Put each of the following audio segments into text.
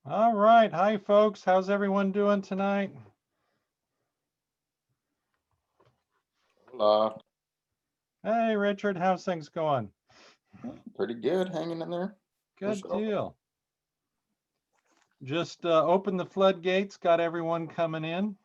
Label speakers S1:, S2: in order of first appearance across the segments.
S1: All right. Hi, folks. How's everyone doing tonight?
S2: Aloft.
S1: Hey, Richard. How's things going?
S2: Pretty good, hanging in there.
S1: Good
S2: Yourself?
S1: deal. Just opened the floodgates, got everyone coming in.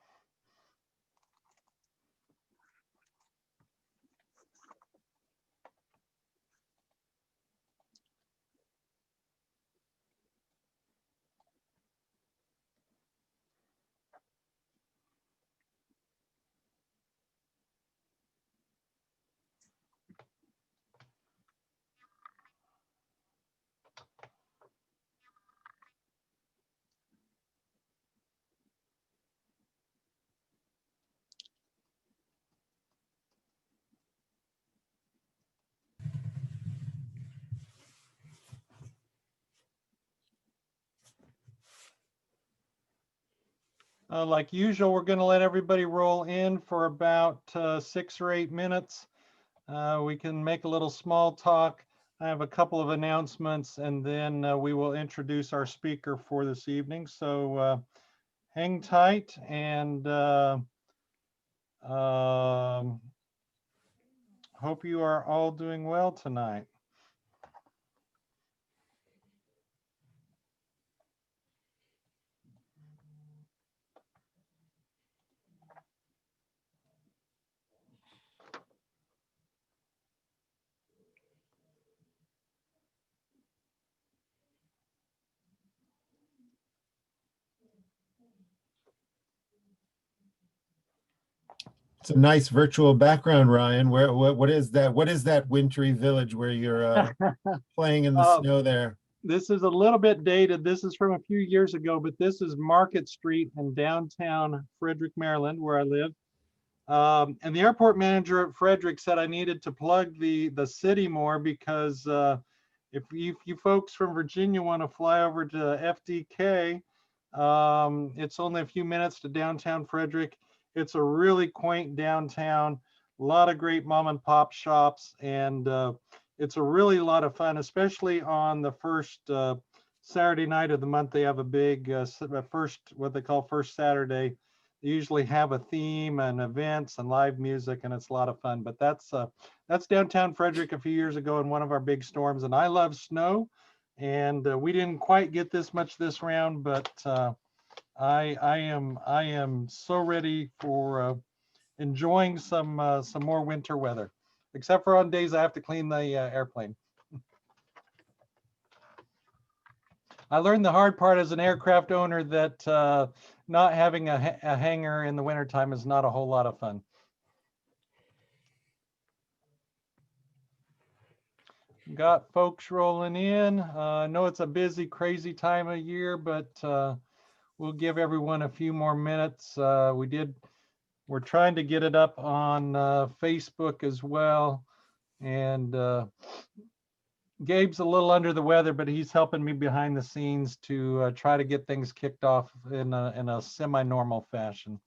S1: Like usual, we're going to let everybody roll in for about 6 or 8 minutes. We can make a little small talk. I have a couple of announcements, and then we will introduce our speaker for this evening. So hang tight and um, hope you are all doing well tonight.
S3: It's a nice virtual background, Ryan. What is that? What is that wintry village where you're playing in the snow there?
S1: This is a little bit dated. This is from a few years ago, but this is Market Street in downtown Frederick, Maryland, where I live. And the airport manager at Frederick said I needed to plug the city more because if you folks from Virginia want to fly over to FDK, it's only a few minutes to downtown Frederick. It's a really quaint downtown, a lot of great mom and pop shops, and it's a really lot of fun, especially on the first Saturday night of the month. They have a big first, what they call first Saturday. They usually have a theme and events and live music, and it's a lot of fun. But that's downtown Frederick a few years ago in one of our big storms. And I love snow, and we didn't quite get this much this round, but I am so ready for enjoying some more winter weather, except for on days I have to clean the airplane. I learned the hard part as an aircraft owner that not having a hangar in the wintertime is not a whole lot of fun. Got folks rolling in. I know it's a busy, crazy time of year, but we'll give everyone a few more minutes. We're trying to get it up on Facebook as well. And Gabe's a little under the weather, but he's helping me behind the scenes to try to get things kicked off in a semi-normal fashion.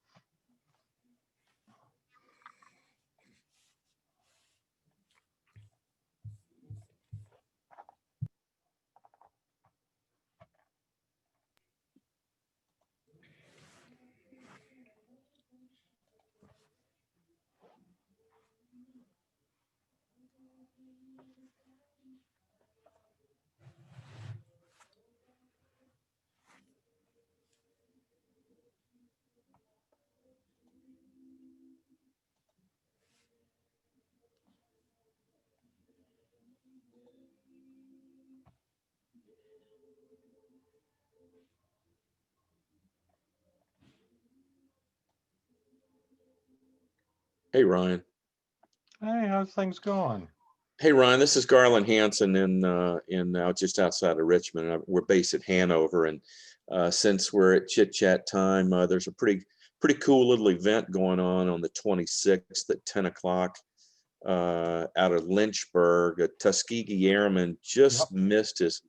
S4: Hey, Ryan.
S1: Hey, how's things going?
S4: Hey, Ryan, this is Garland Hansen in just outside of Richmond. We're based at Hanover, and since we're at Chit Chat time, there's a pretty cool little event going on the 26th at 10 o'clock out of Lynchburg. A Tuskegee Airman just missed his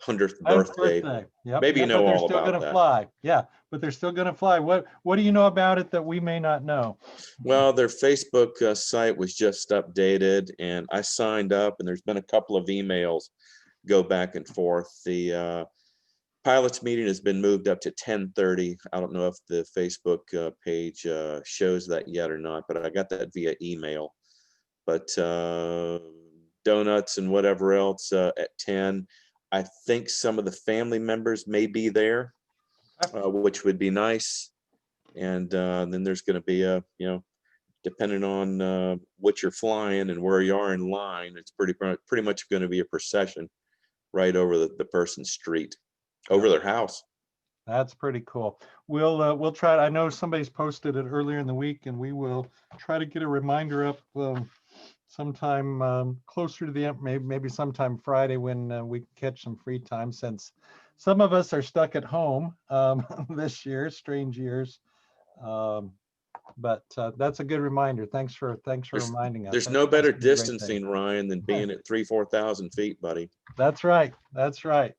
S4: 100th birthday.
S1: Yep.
S4: Maybe you know
S1: but they're
S4: all
S1: still
S4: about
S1: gonna
S4: that.
S1: fly. Yeah, but they're still gonna fly. What do you know about it that we may not know?
S4: Well, their Facebook site was just updated, and I signed up, and there's been a couple of emails go back and forth. Pilots meeting has been moved up to 10:30. I don't know if the Facebook page shows that yet or not, but I got that via email. But donuts and whatever else at 10. I think some of the family members may be there, which would be nice. And then there's going to be a, depending on what you're flying and where you are in line, it's pretty much going to be a procession right over the person's street, over their house.
S1: That's pretty cool. We'll try. I know somebody's posted it earlier in the week, and we will try to get a reminder up sometime closer to the end, maybe sometime Friday when we can catch some free time, since some of us are stuck at home this year, strange years. But that's a good reminder. Thanks for reminding us.
S4: There's
S1: That's
S4: no better
S1: gonna be a great thing.
S4: distancing, Ryan, than being at 3,000-4,000 feet, buddy.
S1: That's right. That's right.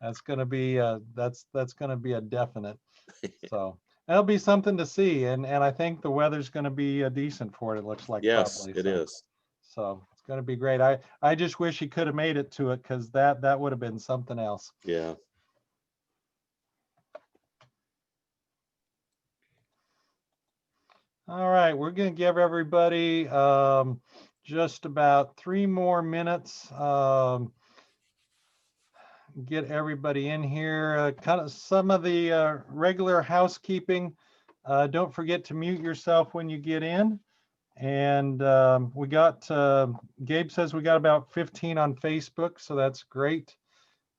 S1: That's gonna be that's gonna be a definite. So that'll be something to see, and I think the weather's gonna be decent for it. It looks like.
S4: Yes,
S1: probably,
S4: it is.
S1: So it's gonna be great. I just wish he could have made it to it, because that would have been something else.
S4: Yeah.
S1: All right, we're gonna give everybody just about 3 more minutes. Get everybody in here. Kind of some of the regular housekeeping. Don't forget to mute yourself when you get in. And we got, Gabe says we got about 15 on Facebook, so that's great.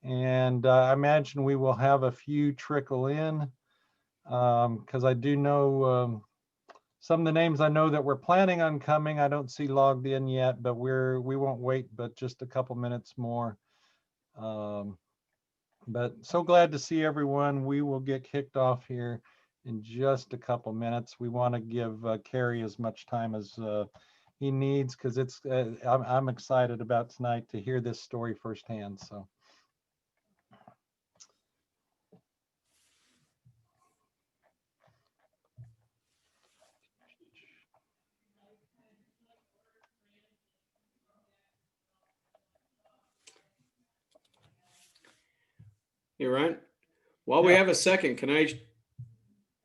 S1: And I imagine we will have a few trickle in, because I do know some of the names I know that we're planning on coming. I don't see logged in yet, but we won't wait but just a couple minutes more. But so glad to see everyone. We will get kicked off here in just a couple minutes. We want to give Kerry as much time as he needs, because it's I'm excited about tonight to hear this story firsthand. So.
S5: Hey, Ryan, while we
S1: Yeah.
S5: have a second, can I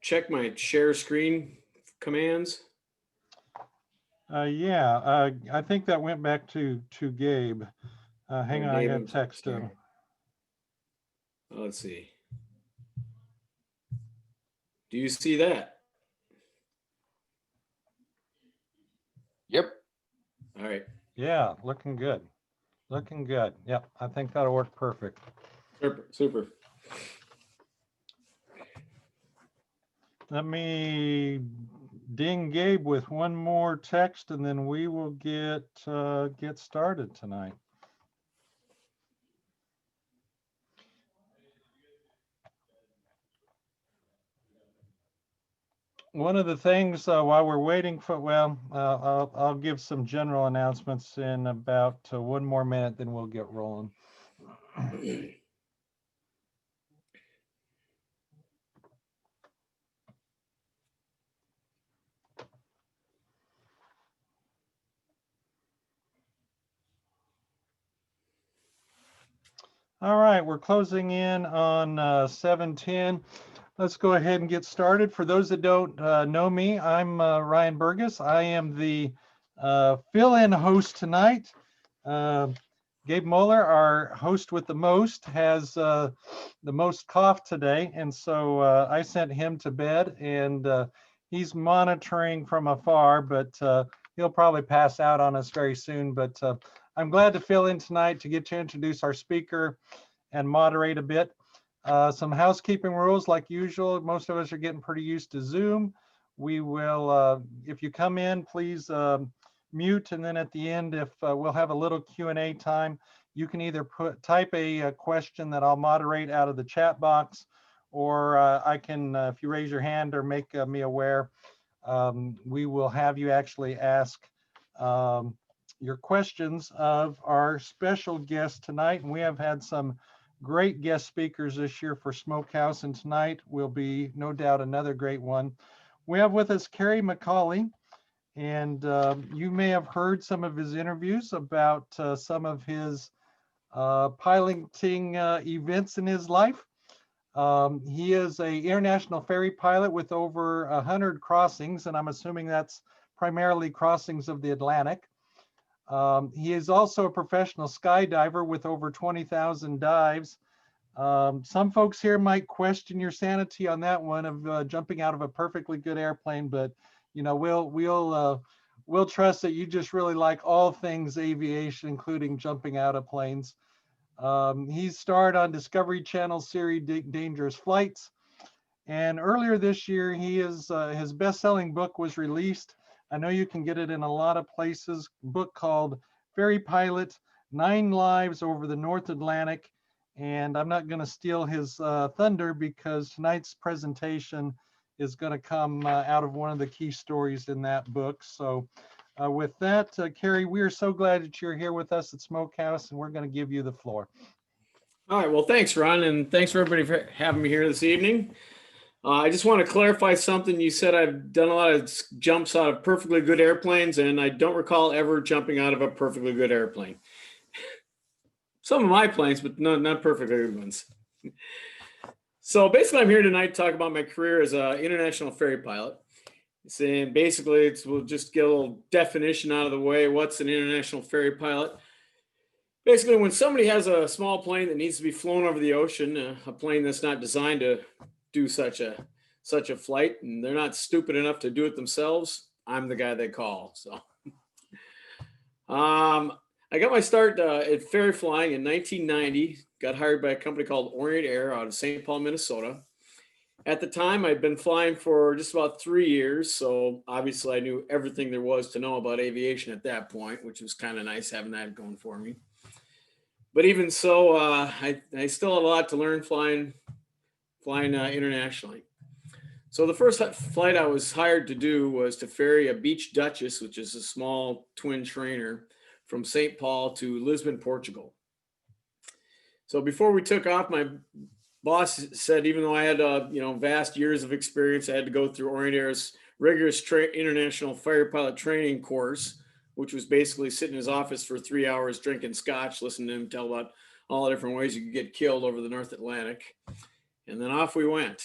S5: check my share screen commands?
S1: Yeah, I think that went back to Gabe. Hang on, I
S5: Gabe,
S1: got
S5: I'm
S1: text
S5: sorry.
S1: him.
S5: Let's see. Do you see that?
S2: Yep.
S5: All right.
S1: Yeah, looking good. Looking good. Yep, I think that'll work perfect.
S5: Super.
S1: Let me ding Gabe with one more text, and then we will get started tonight. One of the things while we're waiting for, I'll give some general announcements in about 1 more minute, then we'll get rolling. All right, we're closing in on 7:10. Let's go ahead and get started. For those that don't know me, I'm Ryan Burgess. I am the fill-in host tonight. Gabe Moeller, our host with the most, has the most cough today, and so I sent him to bed, and he's monitoring from afar, but he'll probably pass out on us very soon. But I'm glad to fill in tonight to get to introduce our speaker and moderate a bit. Some housekeeping rules, like usual. Most of us are getting pretty used to Zoom. We will, if you come in, please mute, and then at the end, if we'll have a little Q&A time, you can either type a question that I'll moderate out of the chat box, or I can, if you raise your hand or make me aware, we will have you actually ask your questions of our special guest tonight. And we have had some great guest speakers this year for Smokehouse, and tonight will be no doubt another great one. We have with us Carrie McCauley, and you may have heard some of his interviews about some of his piloting events in his life. He is a international ferry pilot with over 100 crossings, and I'm assuming that's primarily crossings of the Atlantic. He is also a professional skydiver with over 20,000 dives. Some folks here might question your sanity on that one of jumping out of a perfectly good airplane, but we'll trust that you just really like all things aviation, including jumping out of planes. He starred on Discovery Channel series Dangerous Flights, and earlier this year, his best-selling book was released. I know you can get it in a lot of places. A book called Ferry Pilot: 9 Lives Over the North Atlantic. And I'm not going to steal his thunder because tonight's presentation is going to come out of one of the key stories in that book. So with that, Carrie, we are so glad that you're here with us at Smokehouse, and we're going to give you the floor.
S5: All right, well, thanks, Ron, and thanks for everybody for having me here this evening. I just want to clarify something. You said I've done a lot of jumps out of perfectly good airplanes, and I don't recall ever jumping out of a perfectly good airplane. Some of my planes, but not perfectly good ones. So basically, I'm here tonight to talk about my career as an international ferry pilot. And basically, we'll just get a little definition out of the way. What's an international ferry pilot? Basically, when somebody has a small plane that needs to be flown over the ocean, a plane that's not designed to do such a flight, and they're not stupid enough to do it themselves, I'm the guy they call. So, I got my start at ferry flying in 1990. Got hired by a company called Orient Air out of St. Paul, Minnesota. At the time, I'd been flying for just about 3 years, so obviously I knew everything there was to know about aviation at that point, which was kind of nice having that going for me. But even so, I still had a lot to learn flying internationally. So the first flight I was hired to do was to ferry a Beach Duchess, which is a small twin trainer, from St. Paul to Lisbon, Portugal. So before we took off, my boss said, even though I had vast years of experience, I had to go through Orient Air's rigorous international fighter pilot training course, which was basically sitting in his office for 3 hours drinking scotch, listening to him tell about all the different ways you could get killed over the North Atlantic. And then off we went.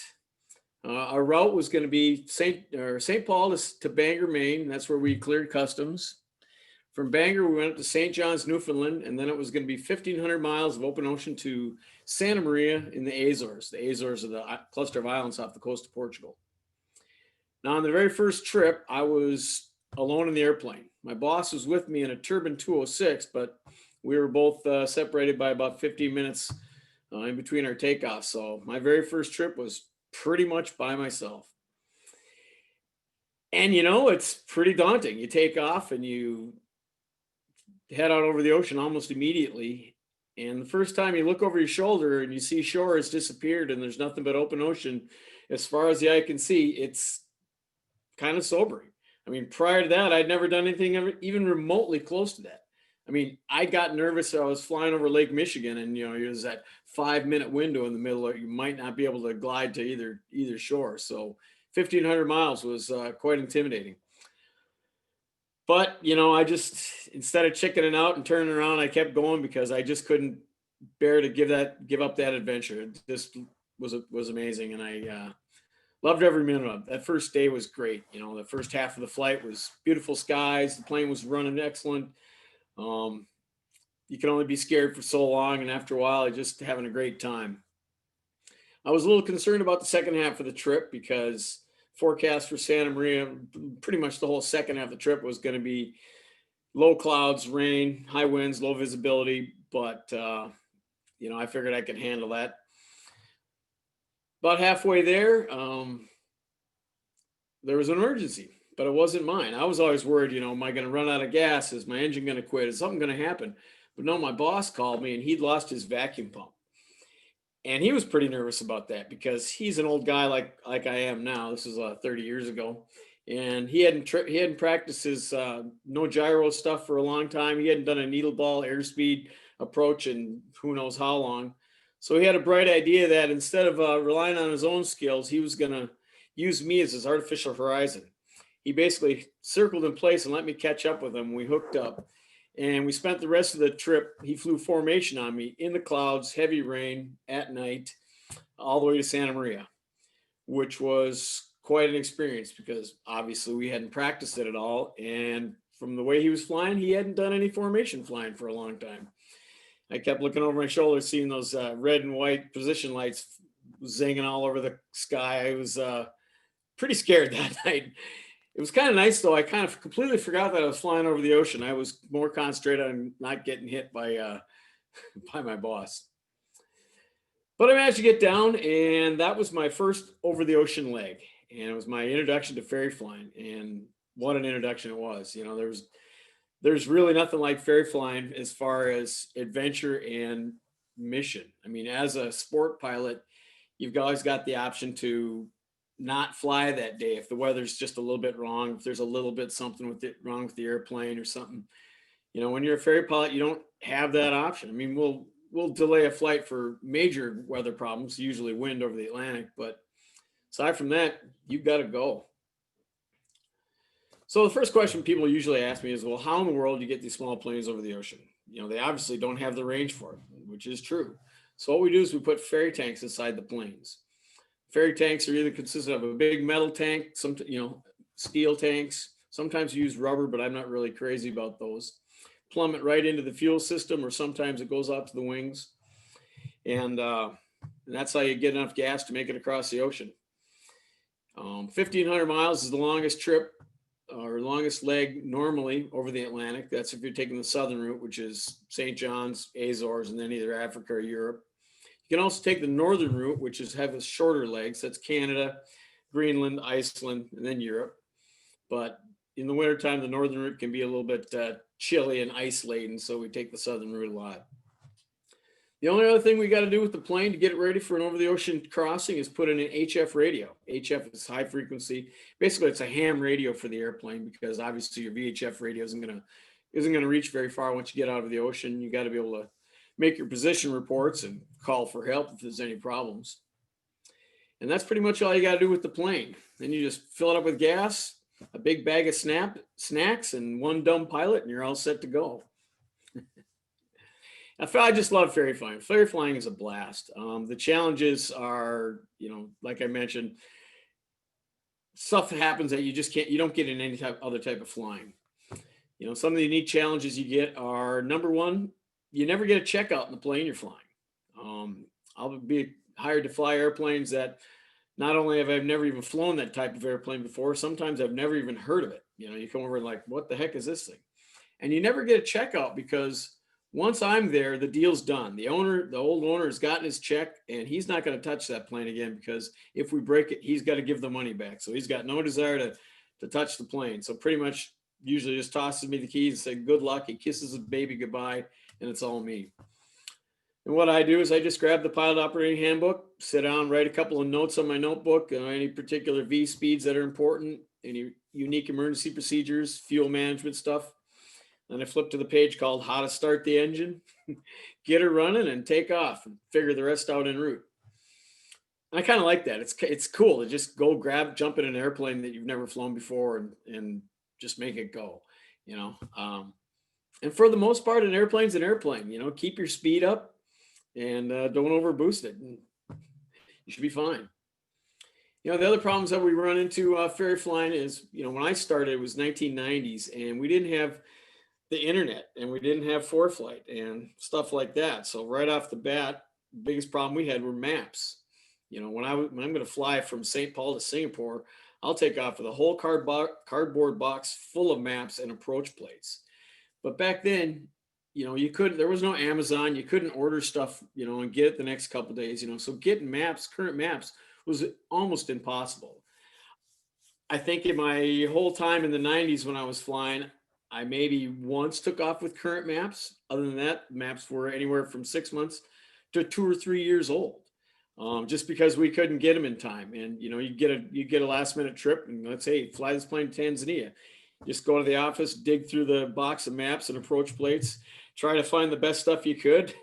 S5: Our route was going to be St. Paul to Bangor, Maine. That's where we cleared customs. From Bangor, we went up to St. John's, Newfoundland, and then it was going to be 1,500 miles of open ocean to Santa Maria in the Azores. The Azores are the cluster of islands off the coast of Portugal. Now, on the very first trip, I was alone in the airplane. My boss was with me in a Turbine 206, but we were both separated by about 15 minutes in between our takeoffs. So my very first trip was pretty much by myself. And it's pretty daunting. You take off and you head out over the ocean almost immediately. And the first time you look over your shoulder and you see shore has disappeared and there's nothing but open ocean as far as the eye can see, it's kind of sobering. I mean, prior to that, I'd never done anything even remotely close to that. I mean, I got nervous. I was flying over Lake Michigan, and it was that 5-minute window in the middle where you might not be able to glide to either shore. So 1,500 miles was quite intimidating. But I just, instead of chickening out and turning around, I kept going because I just couldn't bear to give up that adventure. This was amazing, and I loved every minute of it. That first day was great. The first half of the flight was beautiful skies. The plane was running excellent. You can only be scared for so long, and after a while, I just having a great time. I was a little concerned about the second half of the trip because forecast for Santa Maria, pretty much the whole second half of the trip was going to be low clouds, rain, high winds, low visibility. But, I figured I could handle that. About halfway there, there was an emergency, but it wasn't mine. I was always worried, am I going to run out of gas? Is my engine going to quit? Is something going to happen? But no, my boss called me and he'd lost his vacuum pump. And he was pretty nervous about that because he's an old guy like I am now. This is 30 years ago. And he hadn't practiced his no gyro stuff for a long time. He hadn't done a needle ball airspeed approach in who knows how long. So he had a bright idea that instead of relying on his own skills, he was going to use me as his artificial horizon. He basically circled in place and let me catch up with him. We hooked up and we spent the rest of the trip. He flew formation on me in the clouds, heavy rain at night. all the way to Santa Maria, which was quite an experience because obviously we hadn't practiced it at all. And from the way he was flying, he hadn't done any formation flying for a long time. I kept looking over my shoulder, seeing those red and white position lights zinging all over the sky. I was pretty scared that night. It was kind of nice though. I kind of completely forgot that I was flying over the ocean. I was more concentrated on not getting hit by by my boss. But I managed to get down, and that was my first over the ocean leg. And it was my introduction to ferry flying. And what an introduction it was. You know, there's really nothing like ferry flying as far as adventure and mission. I mean, as a sport pilot, you've always got the option to not fly that day if the weather's just a little bit wrong, if there's a little bit something with it wrong with the airplane or something. You know, when you're a ferry pilot, you don't have that option. I mean, we'll delay a flight for major weather problems, usually wind over the Atlantic, but aside from that, you've got to go. So the first question people usually ask me is, well, how in the world do you get these small planes over the ocean? You know, they obviously don't have the range for it, which is true. So what we do is we put ferry tanks inside the planes. Ferry tanks are either consistent of a big metal tank, some, you know, steel tanks. Sometimes you use rubber, but I'm not really crazy about those. Plummet right into the fuel system, or sometimes it goes out to the wings. And that's how you get enough gas to make it across the ocean. 1,500 miles is the longest trip or longest leg normally over the Atlantic. That's if you're taking the southern route, which is St. John's, Azores, and then either Africa or Europe. You can also take the northern route, which is have shorter legs. That's Canada, Greenland, Iceland, and then Europe. But in the wintertime, the northern route can be a little bit chilly and ice laden, so we take the southern route a lot. The only other thing we got to do with the plane to get it ready for an over the ocean crossing is put in an HF radio. HF is high frequency. Basically, it's a ham radio for the airplane because obviously your VHF radio isn't gonna reach very far once you get out of the ocean. You got to be able to make your position reports and call for help if there's any problems. And that's pretty much all you got to do with the plane. Then you just fill it up with gas, a big bag of snacks, and one dumb pilot, and you're all set to go. I just love ferry flying. Ferry flying is a blast. The challenges are, you know, like I mentioned, stuff that happens that you don't get in any other type of flying. You know, some of the unique challenges you get are, number one, you never get a checkout in the plane you're flying. I'll be hired to fly airplanes that not only have I never even flown that type of airplane before, sometimes I've never even heard of it. You know, you come over and like, what the heck is this thing? And you never get a checkout because once I'm there, the deal's done. The old owner has gotten his check and he's not going to touch that plane again because if we break it, he's got to give the money back. So he's got no desire to touch the plane. So pretty much usually just tosses me the keys and says, good luck. He kisses the baby goodbye and it's all me. And what I do is I just grab the pilot operating handbook, sit down, write a couple of notes on my notebook, any particular V speeds that are important, any unique emergency procedures, fuel management stuff. Then I flip to the page called How to Start the Engine, get her running and take off and figure the rest out en route. And I kind of like that. It's cool to just go jump in an airplane that you've never flown before and just make it go, you know. And for the most part, an airplane's an airplane, you know, keep your speed up and don't overboost it. And you should be fine. You know, the other problems that we run into ferry flying is, you know, when I started, it was 1990s and we didn't have the internet and we didn't have ForeFlight and stuff like that. So right off the bat, the biggest problem we had were maps. You know, when I'm going to fly from St. Paul to Singapore, I'll take off with a whole cardboard box full of maps and approach plates. But back then, you know, there was no Amazon, you couldn't order stuff, you know, and get it the next couple of days, you know, so getting current maps was almost impossible. I think in my whole time in the 90s when I was flying, I maybe once took off with current maps. Other than that, maps were anywhere from 6 months to 2 or 3 years old, just because we couldn't get them in time. And, you know, you get a last minute trip and let's say fly this plane to Tanzania. Just go to the office, dig through the box of maps and approach plates, try to find the best stuff you could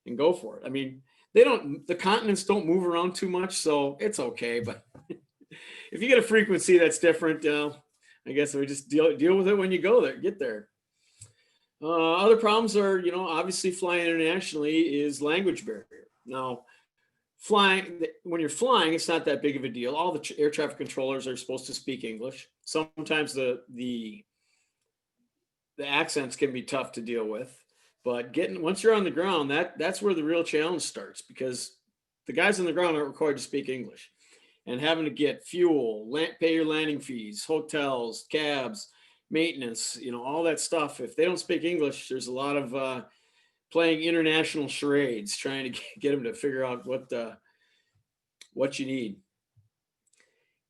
S5: and go for it. I mean, the continents don't move around too much, so it's okay. But if you get a frequency that's different, I guess we just deal with it when you get there. Other problems are, you know, obviously flying internationally is language barrier. Now, when you're flying, it's not that big of a deal. All the air traffic controllers are supposed to speak English. Sometimes the accents can be tough to deal with, but once you're on the ground, that's where the real challenge starts, because the guys on the ground aren't required to speak English, and having to get fuel, pay your landing fees, hotels, cabs, maintenance, all that stuff. If they don't speak English, there's a lot of playing international charades, trying to get them to figure out what you need.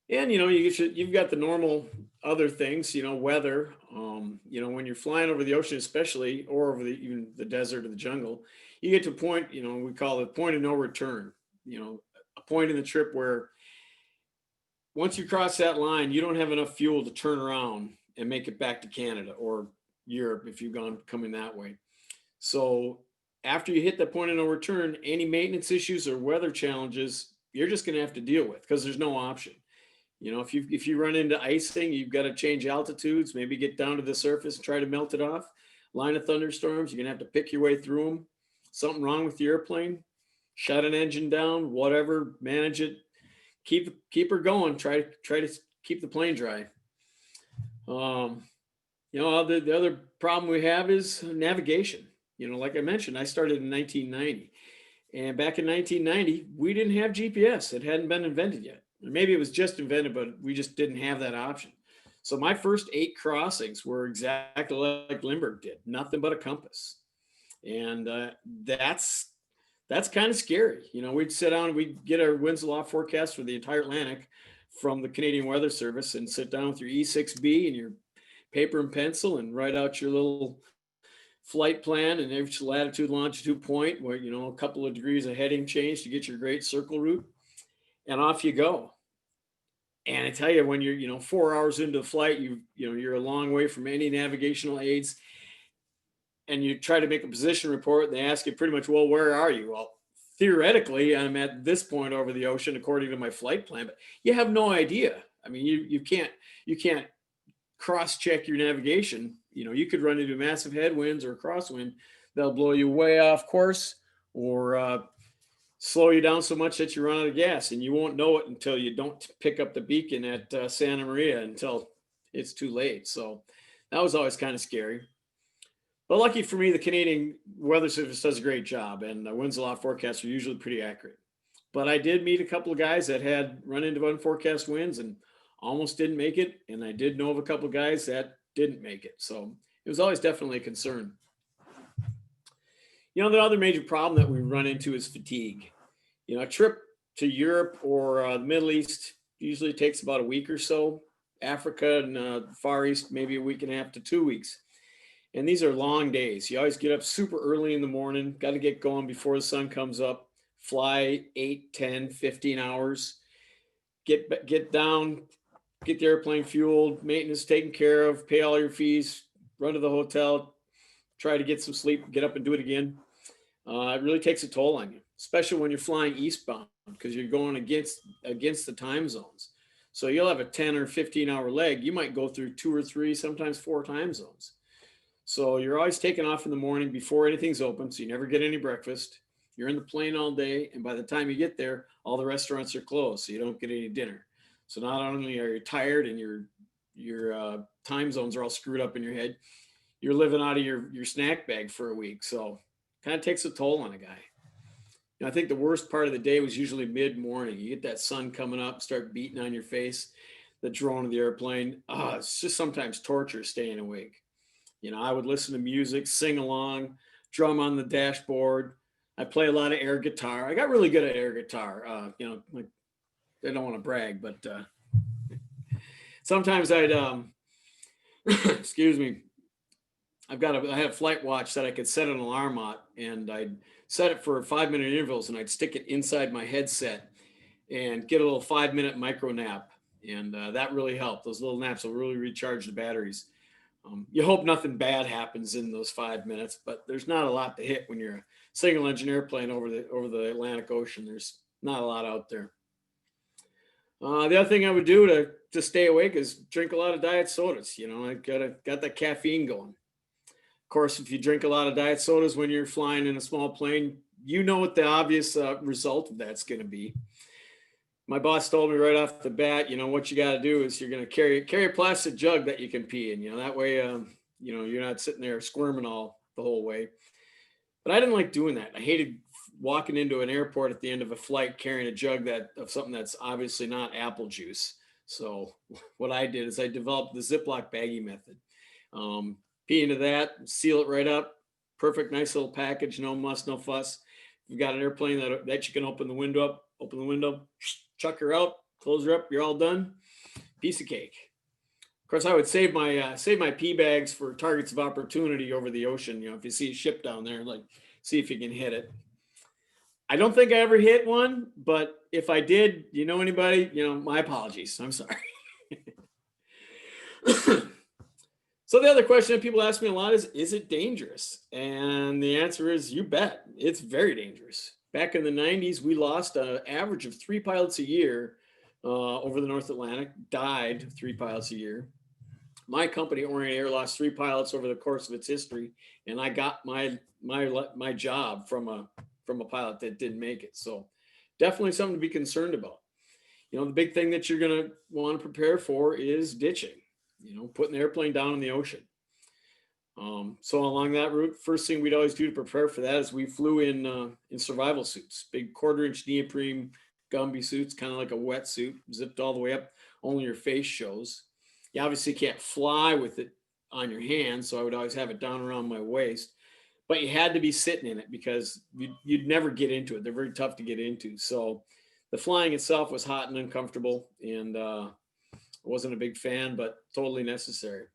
S5: And you've got the normal other things, weather. When you're flying over the ocean, especially, or over even the desert or the jungle, you get to a point, we call it point of no return. A point in the trip where once you cross that line, you don't have enough fuel to turn around and make it back to Canada or Europe if you've coming that way. So after you hit that point of no return, any maintenance issues or weather challenges, you're just going to have to deal with, because there's no option. If you run into icing, you've got to change altitudes, maybe get down to the surface and try to melt it off. Line of thunderstorms, you're going to have to pick your way through them. Something wrong with the airplane, shut an engine down, whatever, manage it, keep her going, try to keep the plane dry. The other problem we have is navigation. Like I mentioned, I started in 1990, and back in 1990, we didn't have GPS. It hadn't been invented yet. Or maybe it was just invented, but we just didn't have that option. So my first 8 crossings were exactly like Lindbergh did, nothing but a compass. And that's kind of scary. We'd sit down and we'd get our winds aloft forecast for the entire Atlantic from the Canadian Weather Service, and sit down with your E6B and your paper and pencil and write out your little flight plan and every latitude, longitude point where, a couple of degrees of heading change to get your great circle route, and off you go. And I tell you, when you're, 4 hours into the flight, you're a long way from any navigational aids, and you try to make a position report, and they ask you pretty much, well, where are you? Well, theoretically, I'm at this point over the ocean according to my flight plan, but you have no idea. I mean, you can't cross-check your navigation. You could run into massive headwinds or a crosswind that'll blow you way off course, or slow you down so much that you run out of gas, and you won't know it until you don't pick up the beacon at Santa Maria until it's too late. So that was always kind of scary. But lucky for me, the Canadian Weather Service does a great job, and the winds aloft forecasts are usually pretty accurate. But I did meet a couple of guys that had run into unforecast winds and almost didn't make it. And I did know of a couple of guys that didn't make it. So it was always definitely a concern. The other major problem that we run into is fatigue. A trip to Europe or the Middle East usually takes about a week or so. Africa and Far East, maybe a week and a half to 2 weeks. And these are long days. You always get up super early in the morning, got to get going before the sun comes up, fly 8, 10, 15 hours, get down, get the airplane fueled, maintenance taken care of, pay all your fees, run to the hotel, try to get some sleep, get up and do it again. It really takes a toll on you, especially when you're flying eastbound, because you're going against the time zones. So you'll have a 10 or 15 hour leg. You might go through 2 or 3, sometimes 4 time zones. So you're always taking off in the morning before anything's open, so you never get any breakfast. You're in the plane all day, and by the time you get there, all the restaurants are closed, so you don't get any dinner. So not only are you tired and your time zones are all screwed up in your head, you're living out of your snack bag for a week. So kind of takes a toll on a guy. I think the worst part of the day was usually mid-morning. You get that sun coming up, start beating on your face, the drone of the airplane. It's just sometimes torture staying awake. I would listen to music, sing along, drum on the dashboard. I play a lot of air guitar. I got really good at air guitar. I don't want to brag, but sometimes I'd, excuse me, I have a flight watch that I could set an alarm on, and I'd set it for 5-minute intervals, and I'd stick it inside my headset and get a little 5-minute micro nap. And that really helped. Those little naps will really recharge the batteries. You hope nothing bad happens in those 5 minutes, but there's not a lot to hit when you're a single engine airplane over the Atlantic Ocean. There's not a lot out there. The other thing I would do to stay awake is drink a lot of diet sodas. I got that caffeine going. Of course, if you drink a lot of diet sodas when you're flying in a small plane, you know what the obvious result of that's going to be. My boss told me right off the bat, you know, what you got to do is you're going to carry a plastic jug that you can pee in, you know, that way, you know, you're not sitting there squirming all the whole way. But I didn't like doing that. I hated walking into an airport at the end of a flight carrying a jug of something that's obviously not apple juice. So what I did is I developed the Ziploc baggie method. Pee into that, seal it right up. Perfect, nice little package, no muss, no fuss. You've got an airplane that you can open the window, chuck her out, close her up, you're all done. Piece of cake. Of course, I would save my pee bags for targets of opportunity over the ocean. You know, if you see a ship down there, like see if you can hit it. I don't think I ever hit one, but if I did, you know anybody, you know, my apologies. I'm sorry. So the other question that people ask me a lot is it dangerous? And the answer is, you bet. It's very dangerous. Back in the 90s, we lost an average of 3 pilots a year over the North Atlantic, died 3 pilots a year. My company, Orient Air, lost 3 pilots over the course of its history, and I got my job from a pilot that didn't make it. So definitely something to be concerned about. You know, the big thing that you're going to want to prepare for is ditching, you know, putting the airplane down in the ocean. So along that route, first thing we'd always do to prepare for that is we flew in survival suits, big 1/4-inch neoprene Gumby suits, kind of like a wetsuit, zipped all the way up, only your face shows. You obviously can't fly with it on your hands, so I would always have it down around my waist. But you had to be sitting in it because you'd never get into it. They're very tough to get into. So the flying itself was hot and uncomfortable, and I wasn't a big fan, but totally necessary.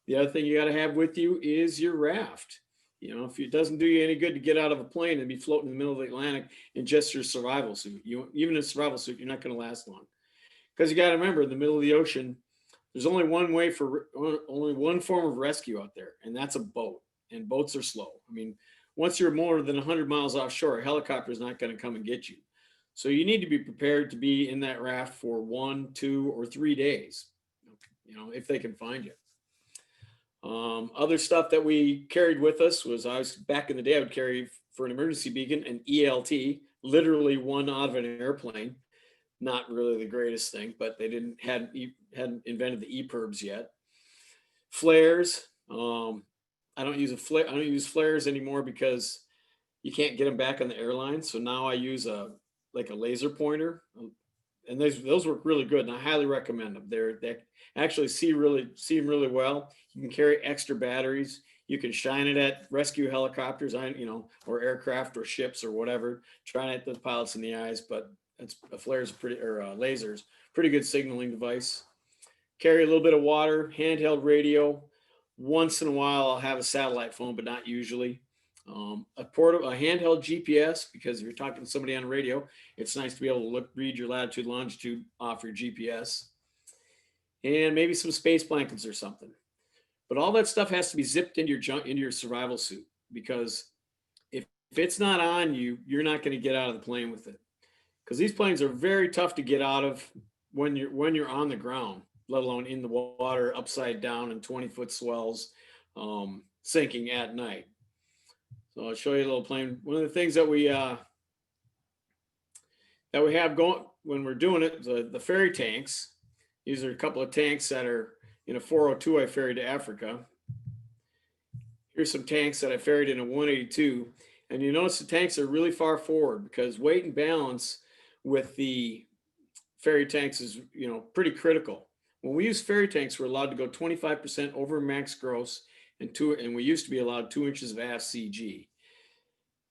S5: The other thing you got to have with you is your raft. You know, if it doesn't do you any good to get out of a plane and be floating in the middle of the Atlantic in just your survival suit, even in a survival suit, you're not going to last long. Because you got to remember, in the middle of the ocean, there's only one form of rescue out there, and that's a boat. And boats are slow. I mean, once you're more than 100 miles offshore, a helicopter is not going to come and get you. So you need to be prepared to be in that raft for 1, 2, or 3 days, you know, if they can find you. Other stuff that we carried with us was, back in the day, I would carry for an emergency beacon an ELT, literally one out of an airplane. Not really the greatest thing, but they hadn't invented the EPIRBs yet. Flares. I don't use flares anymore because you can't get them back on the airline. So now I use a laser pointer, and those work really good, and I highly recommend them. They actually see really well. You can carry extra batteries. You can shine it at rescue helicopters, or aircraft or ships or whatever. Try it at the pilots in the eyes, but lasers, pretty good signaling device. Carry a little bit of water, handheld radio. Once in a while, I'll have a satellite phone, but not usually. A handheld GPS, because if you're talking to somebody on the radio, it's nice to be able to read your latitude, longitude off your GPS. And maybe some space blankets or something. But all that stuff has to be zipped into your survival suit, because if it's not on you, you're not going to get out of the plane with it. Because these planes are very tough to get out of when you're on the ground, let alone in the water, upside down in 20-foot swells, sinking at night. So I'll show you a little plane. One of the things that we have going when we're doing it, the ferry tanks. These are a couple of tanks that are in a 402 I ferried to Africa. Here's some tanks that I ferried in a 182. And you notice the tanks are really far forward, because weight and balance with the ferry tanks is, pretty critical. When we use ferry tanks, we're allowed to go 25% over max gross, and we used to be allowed 2 inches of aft CG.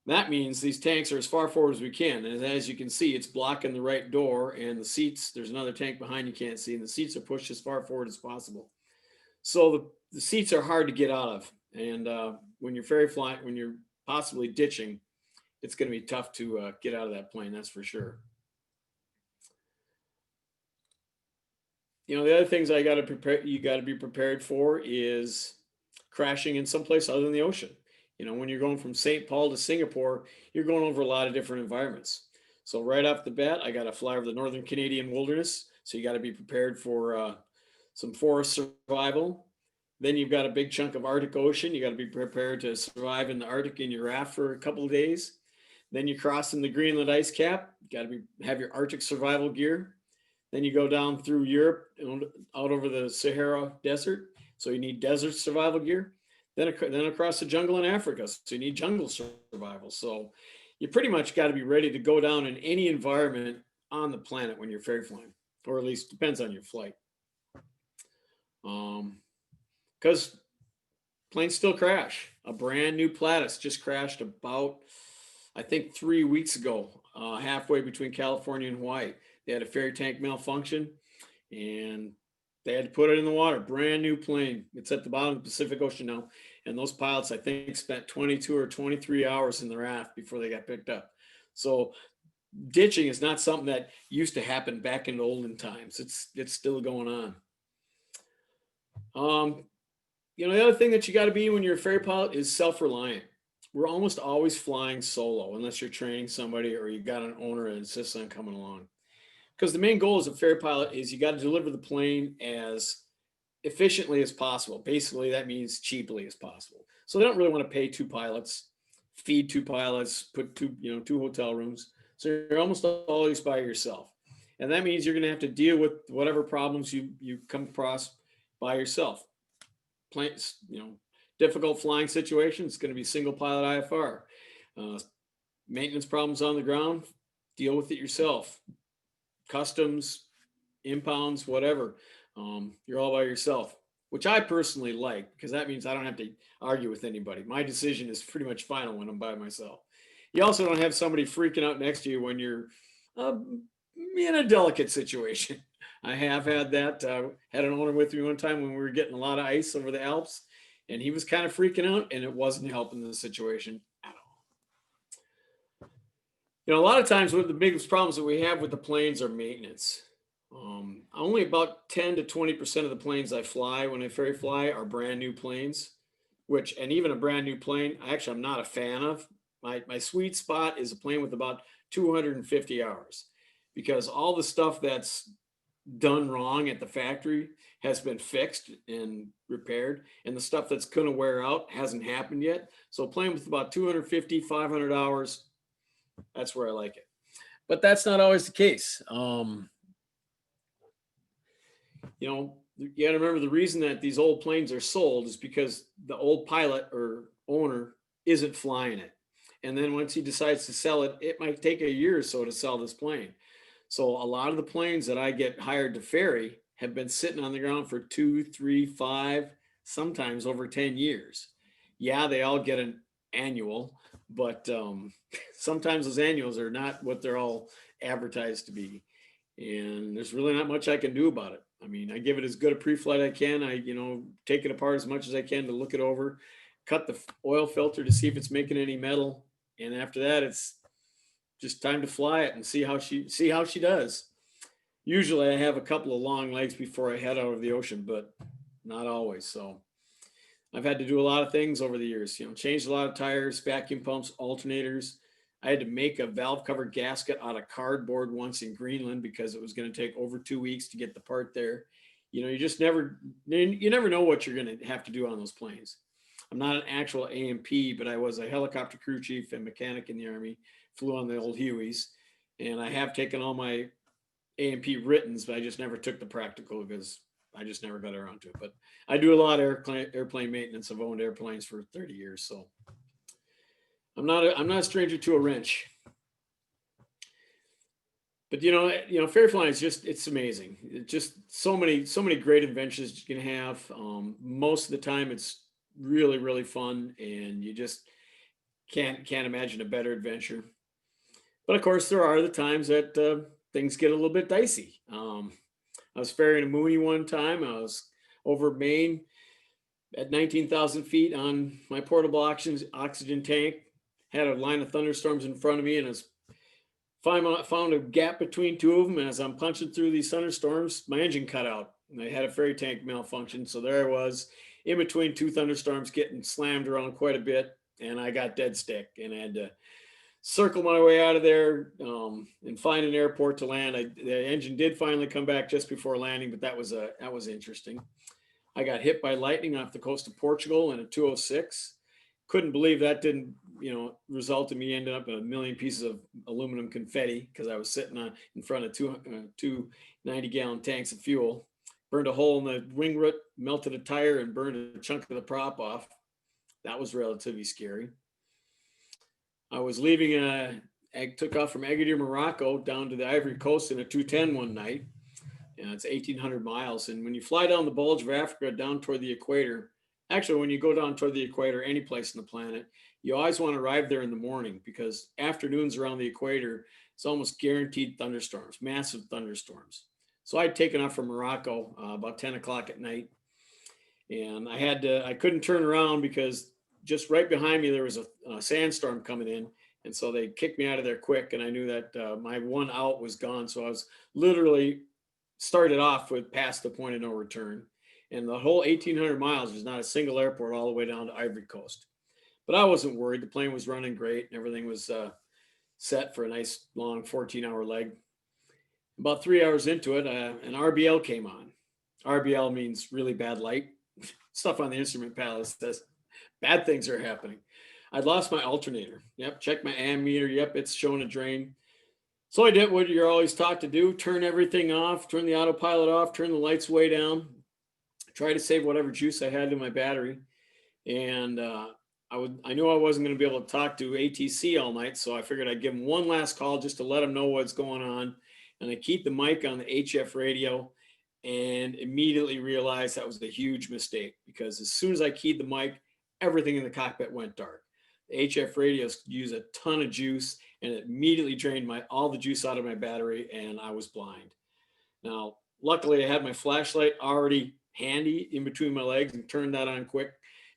S5: That means these tanks are as far forward as we can. And as you can see, it's blocking the right door, and the seats, there's another tank behind you can't see, and the seats are pushed as far forward as possible. So the seats are hard to get out of. And when you're ferry flying, when you're possibly ditching, it's going to be tough to get out of that plane, that's for sure. The other things you got to be prepared for is crashing in someplace other than the ocean. When you're going from St. Paul to Singapore, you're going over a lot of different environments. So right off the bat, I got to fly over the Northern Canadian wilderness. So you got to be prepared for some forest survival. Then you've got a big chunk of Arctic Ocean. You got to be prepared to survive in the Arctic in your raft for a couple of days. Then you cross in the Greenland Ice Cap. You got to have your Arctic survival gear. Then you go down through Europe and out over the Sahara Desert. So you need desert survival gear. Then across the jungle in Africa. So you need jungle survival. So you pretty much got to be ready to go down in any environment on the planet when you're ferry flying, or at least depends on your flight. Because planes still crash. A brand new Platus just crashed about, I think, 3 weeks ago, halfway between California and Hawaii. They had a ferry tank malfunction and they had to put it in the water. Brand new plane. It's at the bottom of the Pacific Ocean now. And those pilots, I think, spent 22 or 23 hours in the raft before they got picked up. So ditching is not something that used to happen back in the olden times. It's still going on. You know, the other thing that you got to be when you're a ferry pilot is self-reliant. We're almost always flying solo unless you're training somebody or you got an owner that insists on coming along. Because the main goal as a ferry pilot is you got to deliver the plane as efficiently as possible. Basically, that means cheaply as possible. So they don't really want to pay 2 pilots, feed 2 pilots, put 2 hotel rooms. So you're almost always by yourself. And that means you're going to have to deal with whatever problems you come across by yourself. Planes, difficult flying situations, it's going to be single pilot IFR. Maintenance problems on the ground, deal with it yourself. Customs, impounds, whatever. You're all by yourself, which I personally like because that means I don't have to argue with anybody. My decision is pretty much final when I'm by myself. You also don't have somebody freaking out next to you when you're in a delicate situation. I have had that. Had an owner with me one time when we were getting a lot of ice over the Alps, and he was kind of freaking out, and it wasn't helping the situation at all. A lot of times, one of the biggest problems that we have with the planes are maintenance. Only about 10 to 20% of the planes I fly when I ferry fly are brand new planes, and even a brand new plane, I'm not a fan of. My sweet spot is a plane with about 250 hours, because all the stuff that's done wrong at the factory has been fixed and repaired, and the stuff that's going to wear out hasn't happened yet. So a plane with about 250, 500 hours, that's where I like it. But that's not always the case. You got to remember the reason that these old planes are sold is because the old pilot or owner isn't flying it. And then once he decides to sell it, it might take a year or so to sell this plane. So a lot of the planes that I get hired to ferry have been sitting on the ground for 2, 3, 5, sometimes over 10 years. Yeah, they all get an annual, but sometimes those annuals are not what they're all advertised to be. And there's really not much I can do about it. I mean, I give it as good a pre-flight I can. I, take it apart as much as I can to look it over, cut the oil filter to see if it's making any metal. And after that, it's just time to fly it and see how she does. Usually I have a couple of long legs before I head out of the ocean, but not always. So I've had to do a lot of things over the years, changed a lot of tires, vacuum pumps, alternators. I had to make a valve cover gasket out of cardboard once in Greenland because it was going to take over 2 weeks to get the part there. You never know what you're going to have to do on those planes. I'm not an actual A&P, but I was a helicopter crew chief and mechanic in the Army, flew on the old Hueys, and I have taken all my A&P writtens, but I just never took the practical because I just never got around to it. But I do a lot of airplane maintenance. I've owned airplanes for 30 years, so I'm not a stranger to a wrench. But ferry flying is it's amazing. It's just so many great adventures you can have. Most of the time, it's really, really fun, and you just can't imagine a better adventure. But of course, there are the times that things get a little bit dicey. I was ferrying a Mooney one time. I was over Maine at 19,000 feet on my portable oxygen tank. Had a line of thunderstorms in front of me, and I found a gap between 2 of them. And as I'm punching through these thunderstorms, my engine cut out, and I had a ferry tank malfunction. So there I was in between 2 thunderstorms, getting slammed around quite a bit, and I got dead stick, and I had to circle my way out of there and find an airport to land. The engine did finally come back just before landing, but that was interesting. I got hit by lightning off the coast of Portugal in a 206. Couldn't believe that didn't result in me ending up in a million pieces of aluminum confetti because I was sitting in front of two 90-gallon tanks of fuel. Burned a hole in the wing root, melted a tire, and burned a chunk of the prop off. That was relatively scary. I was leaving, I took off from Agadir, Morocco down to the Ivory Coast in a 210 one night. And it's 1,800 miles. And when you fly down the bulge of Africa down toward the equator, actually, when you go down toward the equator, any place on the planet, you always want to arrive there in the morning because afternoons around the equator, it's almost guaranteed thunderstorms, massive thunderstorms. So I'd taken off from Morocco about 10 o'clock at night. And I couldn't turn around because just right behind me, there was a sandstorm coming in. And so they kicked me out of there quick. And I knew that my one out was gone. So I was literally started off with past the point of no return. And the whole 1,800 miles was not a single airport all the way down to Ivory Coast. But I wasn't worried. The plane was running great and everything was set for a nice long 14-hour leg. About 3 hours into it, an RBL came on. RBL means really bad light. Stuff on the instrument panel says bad things are happening. I'd lost my alternator. Yep, checked my ammeter. Yep, it's showing a drain. So I did what you're always taught to do, turn everything off, turn the autopilot off, turn the lights way down, try to save whatever juice I had in my battery. And I knew I wasn't going to be able to talk to ATC all night, so I figured I'd give them one last call just to let them know what's going on. And I keep the mic on the HF radio and immediately realized that was a huge mistake because as soon as I keyed the mic, everything in the cockpit went dark. The HF radios use a ton of juice and it immediately drained all the juice out of my battery and I was blind. Now, luckily I had my flashlight already handy in between my legs and turned that on quick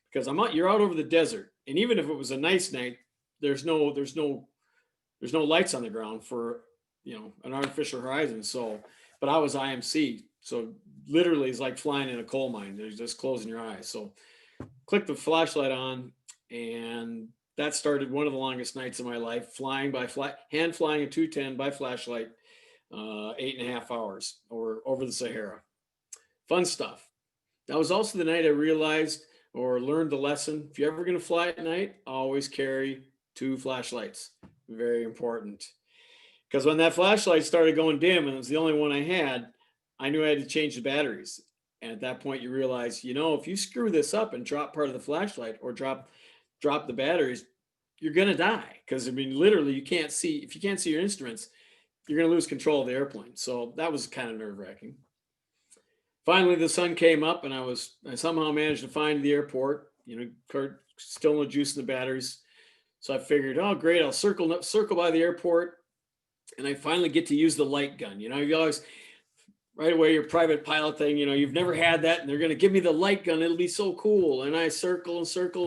S5: because you're out over the desert. And even if it was a nice night, there's no lights on the ground for, an artificial horizon. So, but I was IMC. So literally it's like flying in a coal mine. There's just closing your eyes. So click the flashlight on and that started one of the longest nights of my life, hand flying a 210 by flashlight, 8.5 hours over the Sahara. Fun stuff. That was also the night I realized or learned the lesson. If you're ever going to fly at night, always carry 2 flashlights. Very important. Because when that flashlight started going dim and it was the only one I had, I knew I had to change the batteries. And at that point you realize, if you screw this up and drop part of the flashlight or drop the batteries, you're going to die. Because literally you can't see, if you can't see your instruments, you're going to lose control of the airplane. So that was kind of nerve-wracking. Finally, the sun came up and I somehow managed to find the airport, still no juice in the batteries. So I figured, oh, great, I'll circle by the airport. And I finally get to use the light gun. You always, right away, your private pilot thing, you've never had that. And they're going to give me the light gun. It'll be so cool. And I circle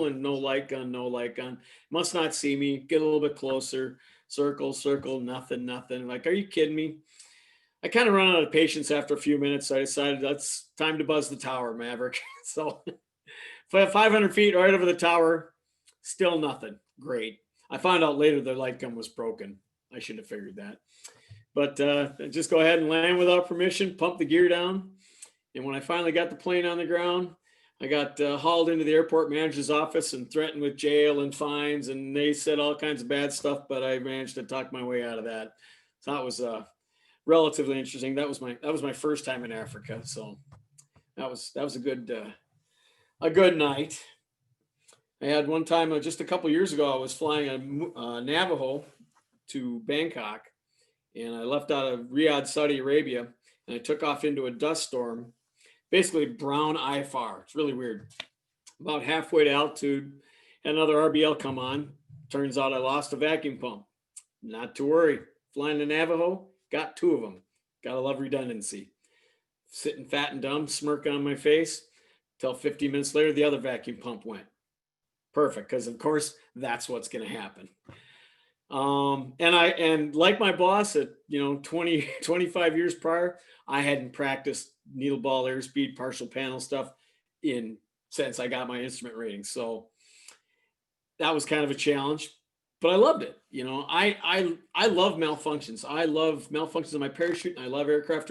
S5: and no light gun. Must not see me. Get a little bit closer. Circle, nothing. Like, are you kidding me? I kind of run out of patience after a few minutes. So I decided that's time to buzz the tower, Maverick. So 500 feet right over the tower, still nothing. Great. I found out later the light gun was broken. I should have figured that. But just go ahead and land without permission, pump the gear down. And when I finally got the plane on the ground, I got hauled into the airport manager's office and threatened with jail and fines. And they said all kinds of bad stuff, but I managed to talk my way out of that. So that was relatively interesting. That was my first time in Africa. So that was a good night. I had one time just a couple years ago, I was flying a Navajo to Bangkok and I left out of Riyadh, Saudi Arabia, and I took off into a dust storm, basically brown IFR. It's really weird. About halfway to altitude, had another RBL come on. Turns out I lost a vacuum pump. Not to worry. Flying the Navajo, got 2 of them. Gotta love redundancy. Sitting fat and dumb, smirk on my face, till 50 minutes later, the other vacuum pump went. Perfect, because of course, that's what's gonna happen. And like my boss at 25 years prior, I hadn't practiced needle ball, airspeed, partial panel stuff since I got my instrument rating. So that was kind of a challenge, but I loved it. I love malfunctions. I love malfunctions in my parachute. And I love aircraft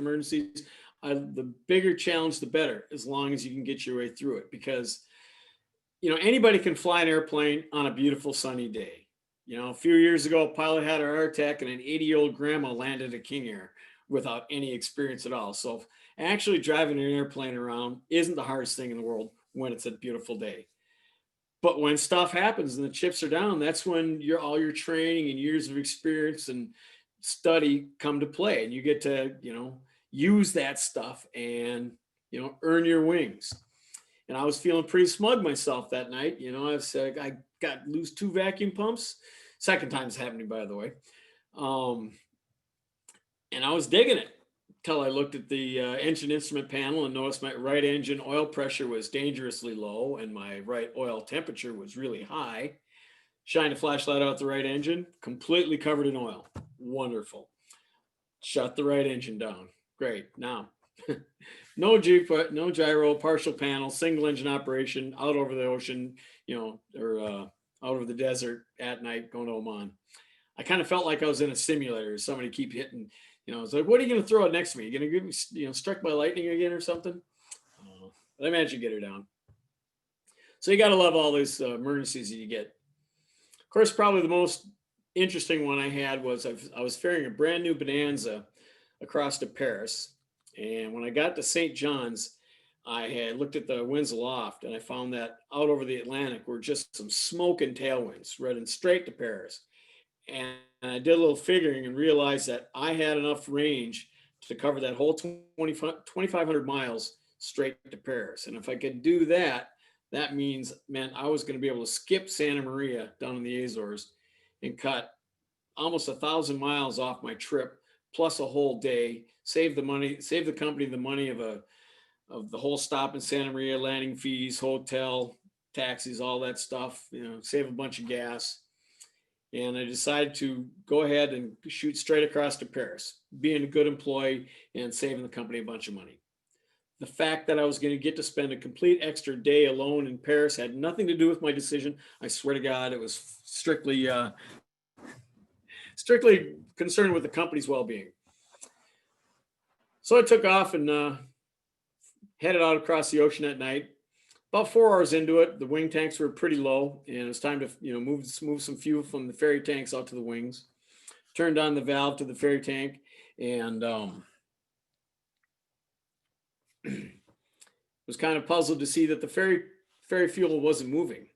S5: anybody can fly an airplane on a beautiful sunny day. A few years ago, a pilot had a heart attack and an 80-year-old grandma landed at King Air without any experience at all. So actually driving an airplane around isn't the hardest thing in the world when it's a beautiful day. But when stuff happens and the chips are down, that's when all your training and years of experience and study come to play, and you get to, use that stuff and, earn your wings. And I was feeling pretty smug myself that night. I said, I got lose 2 vacuum pumps. Second time it's happening, by the way. And I was digging it until I looked at the engine instrument panel and noticed my right engine oil pressure was dangerously low and my right oil temperature was really high. Shined a flashlight out the right engine, completely covered in oil. Wonderful. Shut the right engine down. Great. Now, no gyro, partial panel, single engine operation, out over the ocean, or out over the desert at night going to Oman. I kind of felt like I was in a simulator. Somebody keep hitting, it's like, what are you going to throw out next to me? You going to give me, struck by lightning again or something? But I managed to get her down. So you got to love all these emergencies that you get. Of course, probably the most interesting one I had was I was ferrying a brand new Bonanza across to Paris. And when I got to St. John's, I had looked at the winds aloft and I found that out over the Atlantic were just some smoke and tailwinds running straight to Paris. And I did a little figuring and realized that I had enough range to cover that whole 2,500 miles straight to Paris. And if I could do that, that meant I was going to be able to skip Santa Maria down in the Azores and cut almost 1,000 miles off my trip, plus a whole day, save the company the money of the whole stop in Santa Maria, landing fees, hotel, taxis, all that stuff, save a bunch of gas. And I decided to go ahead and shoot straight across to Paris, being a good employee and saving the company a bunch of money. The fact that I was going to get to spend a complete extra day alone in Paris had nothing to do with my decision. I swear to God, it was strictly concerned with the company's well-being. So I took off and headed out across the ocean at night. About 4 hours into it, the wing tanks were pretty low, and it was time to move some fuel from the ferry tanks out to the wings. Turned on the valve to the ferry tank, and was kind of puzzled to see that the ferry fuel wasn't moving.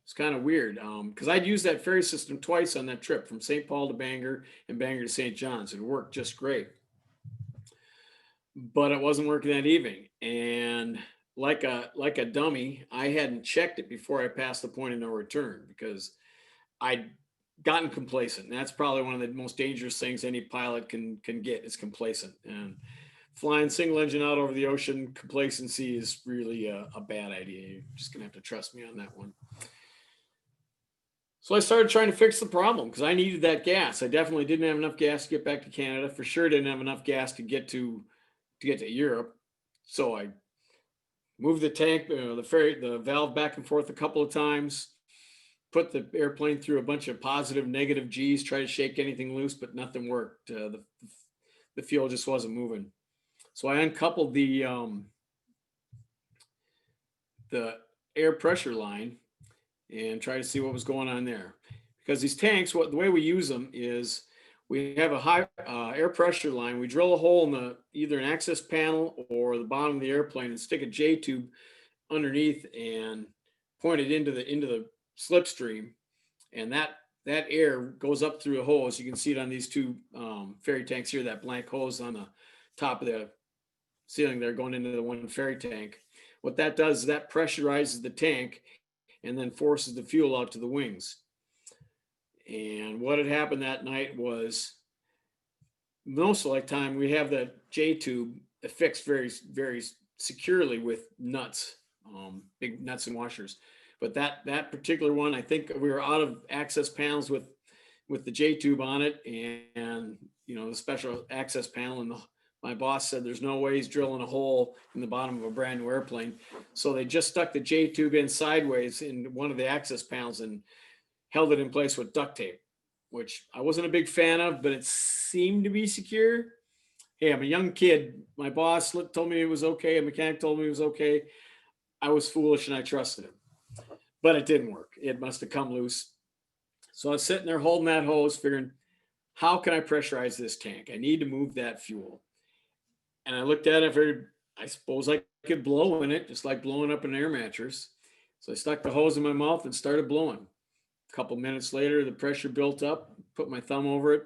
S5: It's kind of weird because I'd used that ferry system twice on that trip from St. Paul to Bangor and Bangor to St. John's. It worked just great, but it wasn't working that evening. And like a dummy, I hadn't checked it before I passed the point of no return because I'd gotten complacent. And that's probably one of the most dangerous things any pilot can get is complacent. And flying single engine out over the ocean, complacency is really a bad idea. You're just gonna have to trust me on that one. So I started trying to fix the problem because I needed that gas. I definitely didn't have enough gas to get back to Canada. For sure didn't have enough gas to get to Europe. So I moved the tank, the valve back and forth a couple of times, put the airplane through a bunch of positive, negative G's, try to shake anything loose, but nothing worked. The fuel just wasn't moving. So I uncoupled the air pressure line and try to see what was going on there. Because these tanks, the way we use them is we have a high air pressure line. We drill a hole in either an access panel or the bottom of the airplane and stick a J tube underneath and point it into the slipstream. And that air goes up through a hose. You can see it on these two ferry tanks here, that blank hose on the top of the ceiling there going into the one ferry tank. What that does is that pressurizes the tank and then forces the fuel out to the wings. And what had happened that night was most of the time we have that J tube affixed very, very securely with nuts, big nuts and washers. But that particular one, I think we were out of access panels with the J tube on it and the special access panel. And my boss said there's no way he's drilling a hole in the bottom of a brand new airplane. So they just stuck the J tube in sideways in one of the access panels and held it in place with duct tape, which I wasn't a big fan of, but it seemed to be secure. Hey, I'm a young kid. My boss told me it was okay. A mechanic told me it was okay. I was foolish and I trusted him. but it didn't work. It must have come loose. So I was sitting there holding that hose, figuring, how can I pressurize this tank? I need to move that fuel. And I looked at it, and figured, I suppose I could blow in it, just like blowing up an air mattress. So I stuck the hose in my mouth and started blowing. A couple minutes later, the pressure built up, put my thumb over it,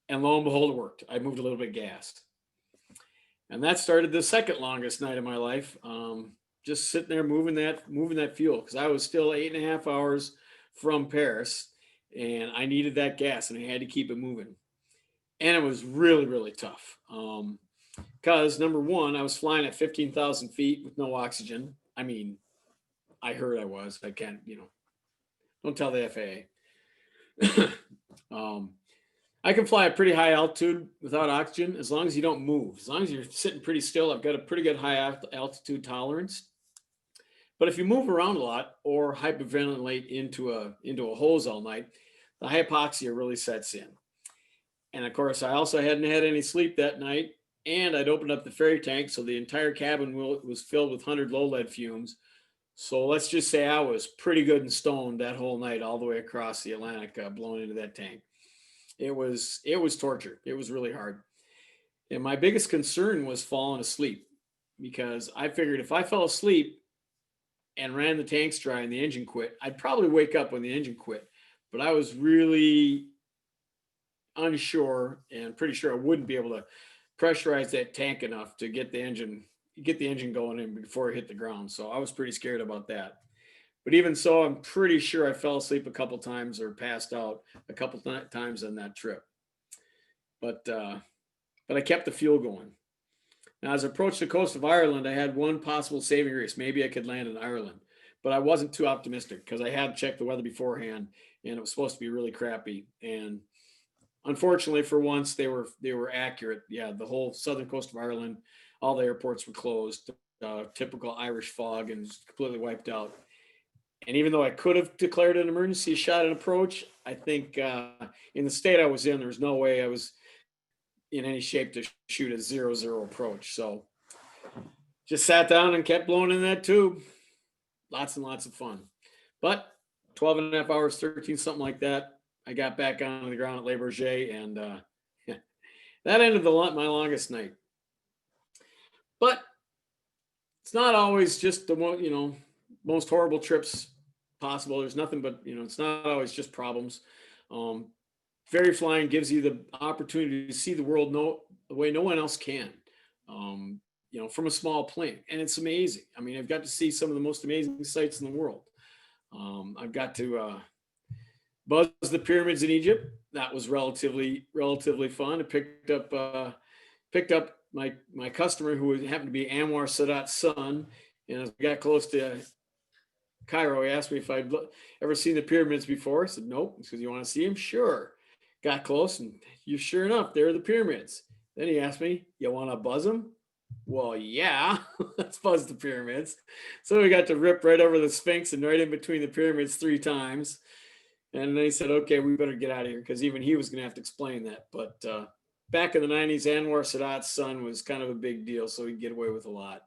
S5: and lo and behold, it worked. I moved a little bit gassed. And that started the second longest night of my life. Just sitting there moving that fuel, because I was still 8.5 hours from Paris, and I needed that gas, and I had to keep it moving. And it was really, really tough. Because number one, I was flying at 15,000 feet with no oxygen. I mean, I heard I was. I can't, don't tell the FAA. I can fly at pretty high altitude without oxygen as long as you don't move. As long as you're sitting pretty still, I've got a pretty good high altitude tolerance. But if you move around a lot or hyperventilate into a hose all night, the hypoxia really sets in. And of course, I also hadn't had any sleep that night, and I'd opened up the ferry tank, so the entire cabin was filled with 100 low lead fumes. So let's just say I was pretty good and stoned that whole night, all the way across the Atlantic, blowing into that tank. It was torture. It was really hard. And my biggest concern was falling asleep, because I figured if I fell asleep and ran the tanks dry and the engine quit, I'd probably wake up when the engine quit. But I was really unsure and pretty sure I wouldn't be able to pressurize that tank enough to get the engine going in before it hit the ground. So I was pretty scared about that. But even so, I'm pretty sure I fell asleep a couple times or passed out a couple times on that trip. But I kept the fuel going. Now, as I approached the coast of Ireland, I had one possible saving grace. Maybe I could land in Ireland, but I wasn't too optimistic because I had checked the weather beforehand, and it was supposed to be really crappy. And unfortunately, for once, they were accurate. Yeah, the whole southern coast of Ireland, all the airports were closed. Typical Irish fog, and just completely wiped out. And even though I could have declared an emergency shot and approach, I think in the state I was in, there was no way I was in any shape to shoot a 0-0 approach. So just sat down and kept blowing in that tube. Lots and lots of fun. But 12.5 hours, 13, something like that. I got back on the ground at Le Bourget, and that ended my longest night. But it's not always just the most horrible trips possible. There's nothing but, it's not always just problems. Ferry flying gives you the opportunity to see the world the way no one else can, from a small plane. And it's amazing. I mean, I've got to see some of the most amazing sights in the world. I've got to buzz the pyramids in Egypt. That was relatively fun. I picked up my customer, who happened to be Anwar Sadat's son. And as we got close to Cairo, he asked me if I'd ever seen the pyramids before. I said, nope. He said, you want to see them? Sure. Got close, and sure enough, there are the pyramids. Then he asked me, you want to buzz them? Well, yeah, let's buzz the pyramids. So we got to rip right over the Sphinx and right in between the pyramids 3 times. And then he said, okay, we better get out of here, because even he was going to have to explain that. But back in the 90s, Anwar Sadat's son was kind of a big deal, so he'd get away with a lot.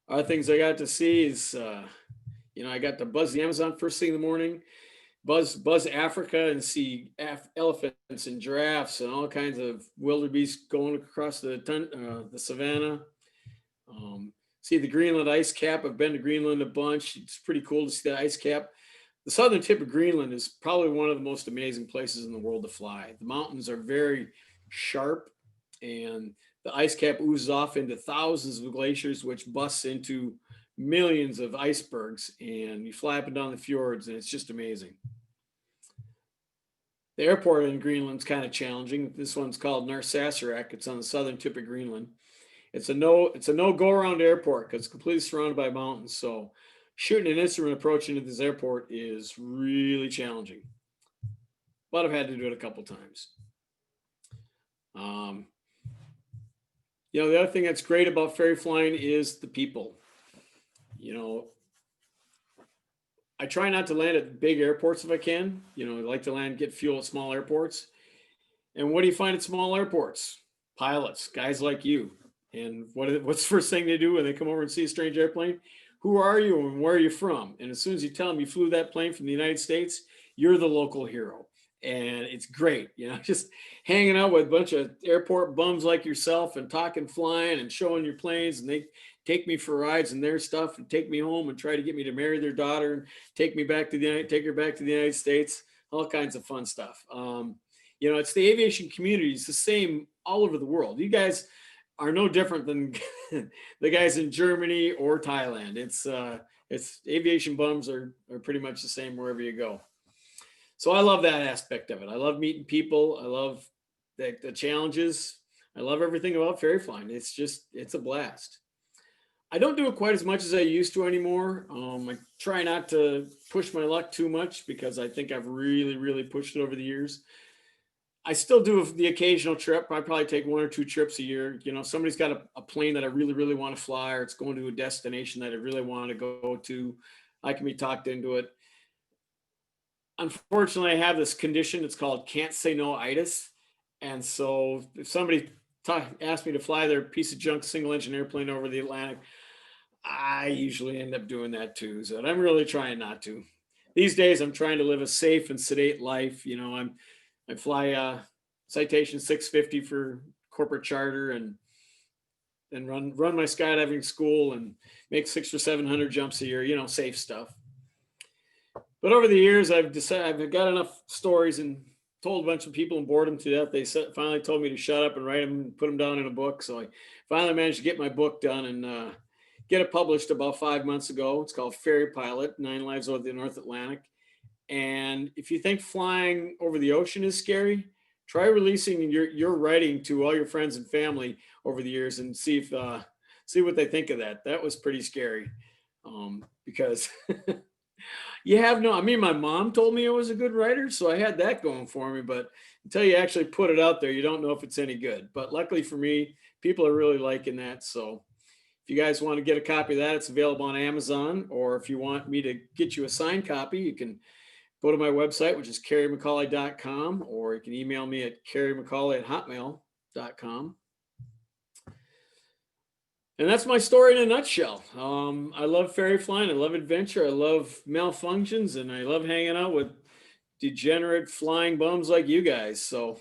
S5: Other things I got to see is, I got to buzz the Amazon first thing in the morning, buzz Africa and see elephants and giraffes and all kinds of wildebeest going across the savannah. See the Greenland Ice Cap. I've been to Greenland a bunch. It's pretty cool to see the ice cap. The southern tip of Greenland is probably one of the most amazing places in the world to fly. The mountains are very sharp, and the ice cap oozes off into thousands of glaciers, which busts into millions of icebergs, and you fly up and down the fjords, and it's just amazing. The airport in Greenland's kind of challenging. This one's called Narsarsuaq. It's on the southern tip of Greenland. It's a no go around airport because it's completely surrounded by mountains. So shooting an instrument approach into this airport is really challenging. But I've had to do it a couple times. The other thing that's great about ferry flying is the people. I try not to land at big airports if I can. I like to get fuel at small airports. And what do you find at small airports? Pilots, guys like you. And what's the first thing they do when they come over and see a strange airplane? who are you and where are you from? And as soon as you tell them you flew that plane from the United States, you're the local hero. And it's great, just hanging out with a bunch of airport bums like yourself and talking flying and showing your planes. And they take me for rides in their stuff and take me home and try to get me to marry their daughter and take her back to the United States, all kinds of fun stuff. It's the aviation community. It's the same all over the world. You guys are no different than the guys in Germany or Thailand. It's aviation bums are pretty much the same wherever you go. So I love that aspect of it. I love meeting people. I love the challenges. I love everything about ferry flying. It's a blast. I don't do it quite as much as I used to anymore. I try not to push my luck too much because I think I've really, really pushed it over the years. I still do the occasional trip. I probably take 1 or 2 trips a year. Somebody's got a plane that I really, really want to fly, or it's going to a destination that I really want to go to. I can be talked into it. Unfortunately, I have this condition. It's called can't say no-itis. And so if somebody asked me to fly their piece of junk single engine airplane over the Atlantic, I usually end up doing that too. So I'm really trying not to. These days, I'm trying to live a safe and sedate life. I fly Citation 650 for corporate charter and run my skydiving school and make 600 or 700 jumps a year, safe stuff. But over the years, I've decided I've got enough stories and told a bunch of people and bored them to death. They finally told me to shut up and write them and put them down in a book. So I finally managed to get my book done and get it published about 5 months ago. It's called Ferry Pilot, 9 Lives Over the North Atlantic. And if you think flying over the ocean is scary, try releasing your writing to all your friends and family over the years and see what they think of that. That was pretty scary because my mom told me I was a good writer, so I had that going for me. But until you actually put it out there, you don't know if it's any good. But luckily for me, people are really liking that. So if you guys want to get a copy of that, it's available on Amazon. Or if you want me to get you a signed copy, you can go to my website, which is carriemccauley.com, or you can email me at carriemccauley@hotmail.com. And that's my story in a nutshell. I love ferry flying. I love adventure. I love malfunctions, and I love hanging out with degenerate flying bums like you guys. So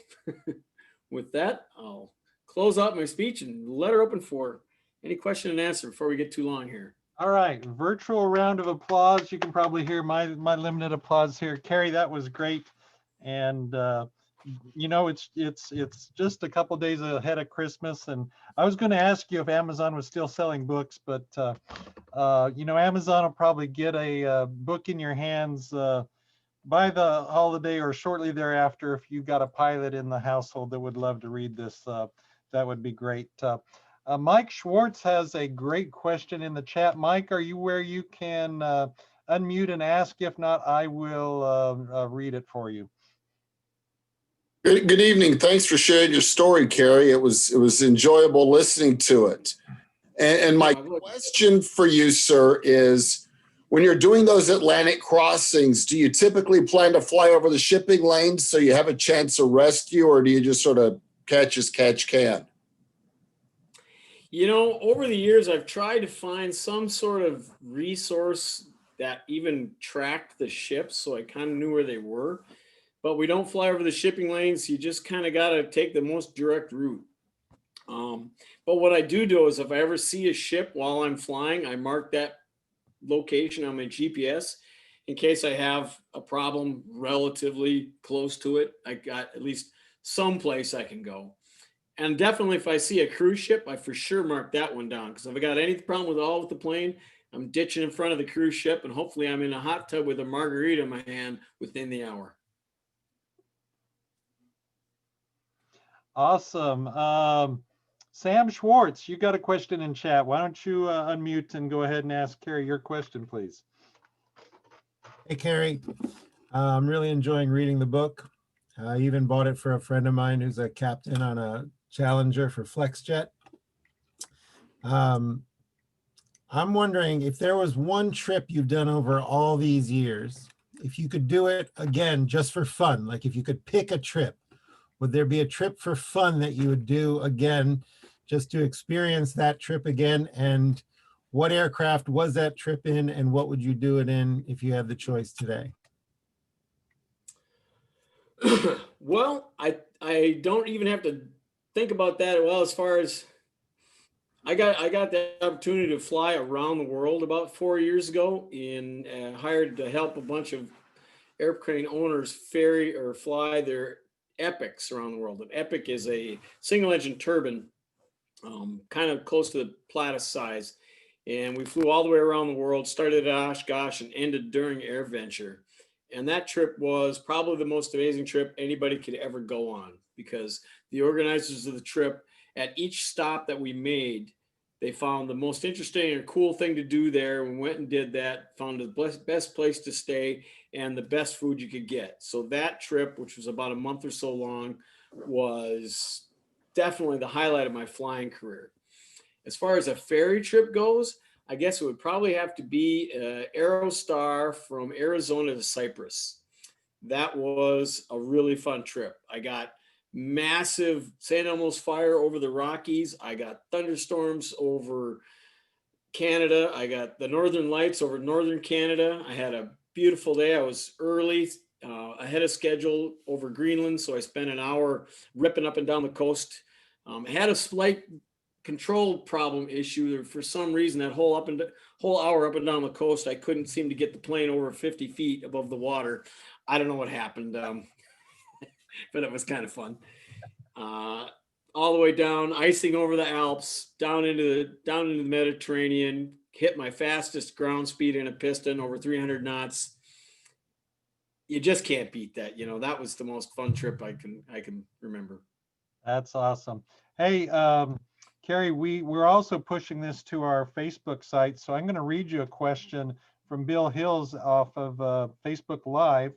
S5: with that, I'll close out my speech and let her open for any question and answer before we get too long here.
S1: All right, virtual round of applause. You can probably hear my limited applause here. Carrie, that was great. And it's just a couple days ahead of Christmas, and I was going to ask you if Amazon was still selling books, but Amazon will probably get a book in your hands by the holiday or shortly thereafter. If you've got a pilot in the household that would love to read this, that would be great. Mike Schwartz has a great question in the chat. Mike, are you where you can unmute and ask? If not, I will read it for you.
S6: Good evening. Thanks for sharing your story, Carrie. It was enjoyable listening to it. And my question for you, sir, is when you're doing those Atlantic crossings, do you typically plan to fly over the shipping lanes so you have a chance of rescue, or do you just sort of catch as catch can?
S5: Over the years, I've tried to find some sort of resource that even tracked the ships, so I kind of knew where they were. But we don't fly over the shipping lanes. You just kind of got to take the most direct route. But what I do is if I ever see a ship while I'm flying, I mark that location on my GPS in case I have a problem relatively close to it. I got at least some place I can go. And definitely if I see a cruise ship, I for sure mark that one down, because if I got any problem with the plane, I'm ditching in front of the cruise ship, and hopefully I'm in a hot tub with a margarita in my hand within the hour.
S1: Awesome. Sam Schwartz, you got a question in chat. Why don't you unmute and go ahead and ask Carrie your question, please?
S3: Hey, Carrie. I'm really enjoying reading the book. I even bought it for a friend of mine who's a captain on a Challenger for FlexJet. I'm wondering if there was one trip you've done over all these years, if you could do it again just for fun, like if you could pick a trip, would there be a trip for fun that you would do again, just to experience that trip again? And what aircraft was that trip in, and what would you do it in if you had the choice today?
S5: Well, I don't even have to think about that. Well, as far as I got the opportunity to fly around the world about 4 years ago, and hired to help a bunch of airplane owners ferry or fly their epics around the world. An epic is a single engine turbine, kind of close to the Platus size. And we flew all the way around the world, started at Oshkosh and ended during AirVenture. And that trip was probably the most amazing trip anybody could ever go on, because the organizers of the trip, at each stop that we made, they found the most interesting or cool thing to do there. We went and did that, found the best place to stay and the best food you could get. So that trip, which was about a month or so long, was definitely the highlight of my flying career. As far as a ferry trip goes, I guess it would probably have to be Aerostar from Arizona to Cyprus. That was a really fun trip. I got massive San Elmo's fire over the Rockies. I got thunderstorms over Canada. I got the Northern Lights over Northern Canada. I had a beautiful day. I was early, ahead of schedule over Greenland. So I spent an hour ripping up and down the coast. I had a slight control problem issue. For some reason, that whole hour up and down the coast, I couldn't seem to get the plane over 50 feet above the water. I don't know what happened, but it was kind of fun. All the way down, icing over the Alps, down into the Mediterranean, hit my fastest ground speed in a piston, over 300 knots. You just can't beat that. You know, that was the most fun trip I can remember.
S1: That's awesome. Hey, Carrie, we're also pushing this to our Facebook site. So I'm going to read you a question from Bill Hills off of Facebook Live.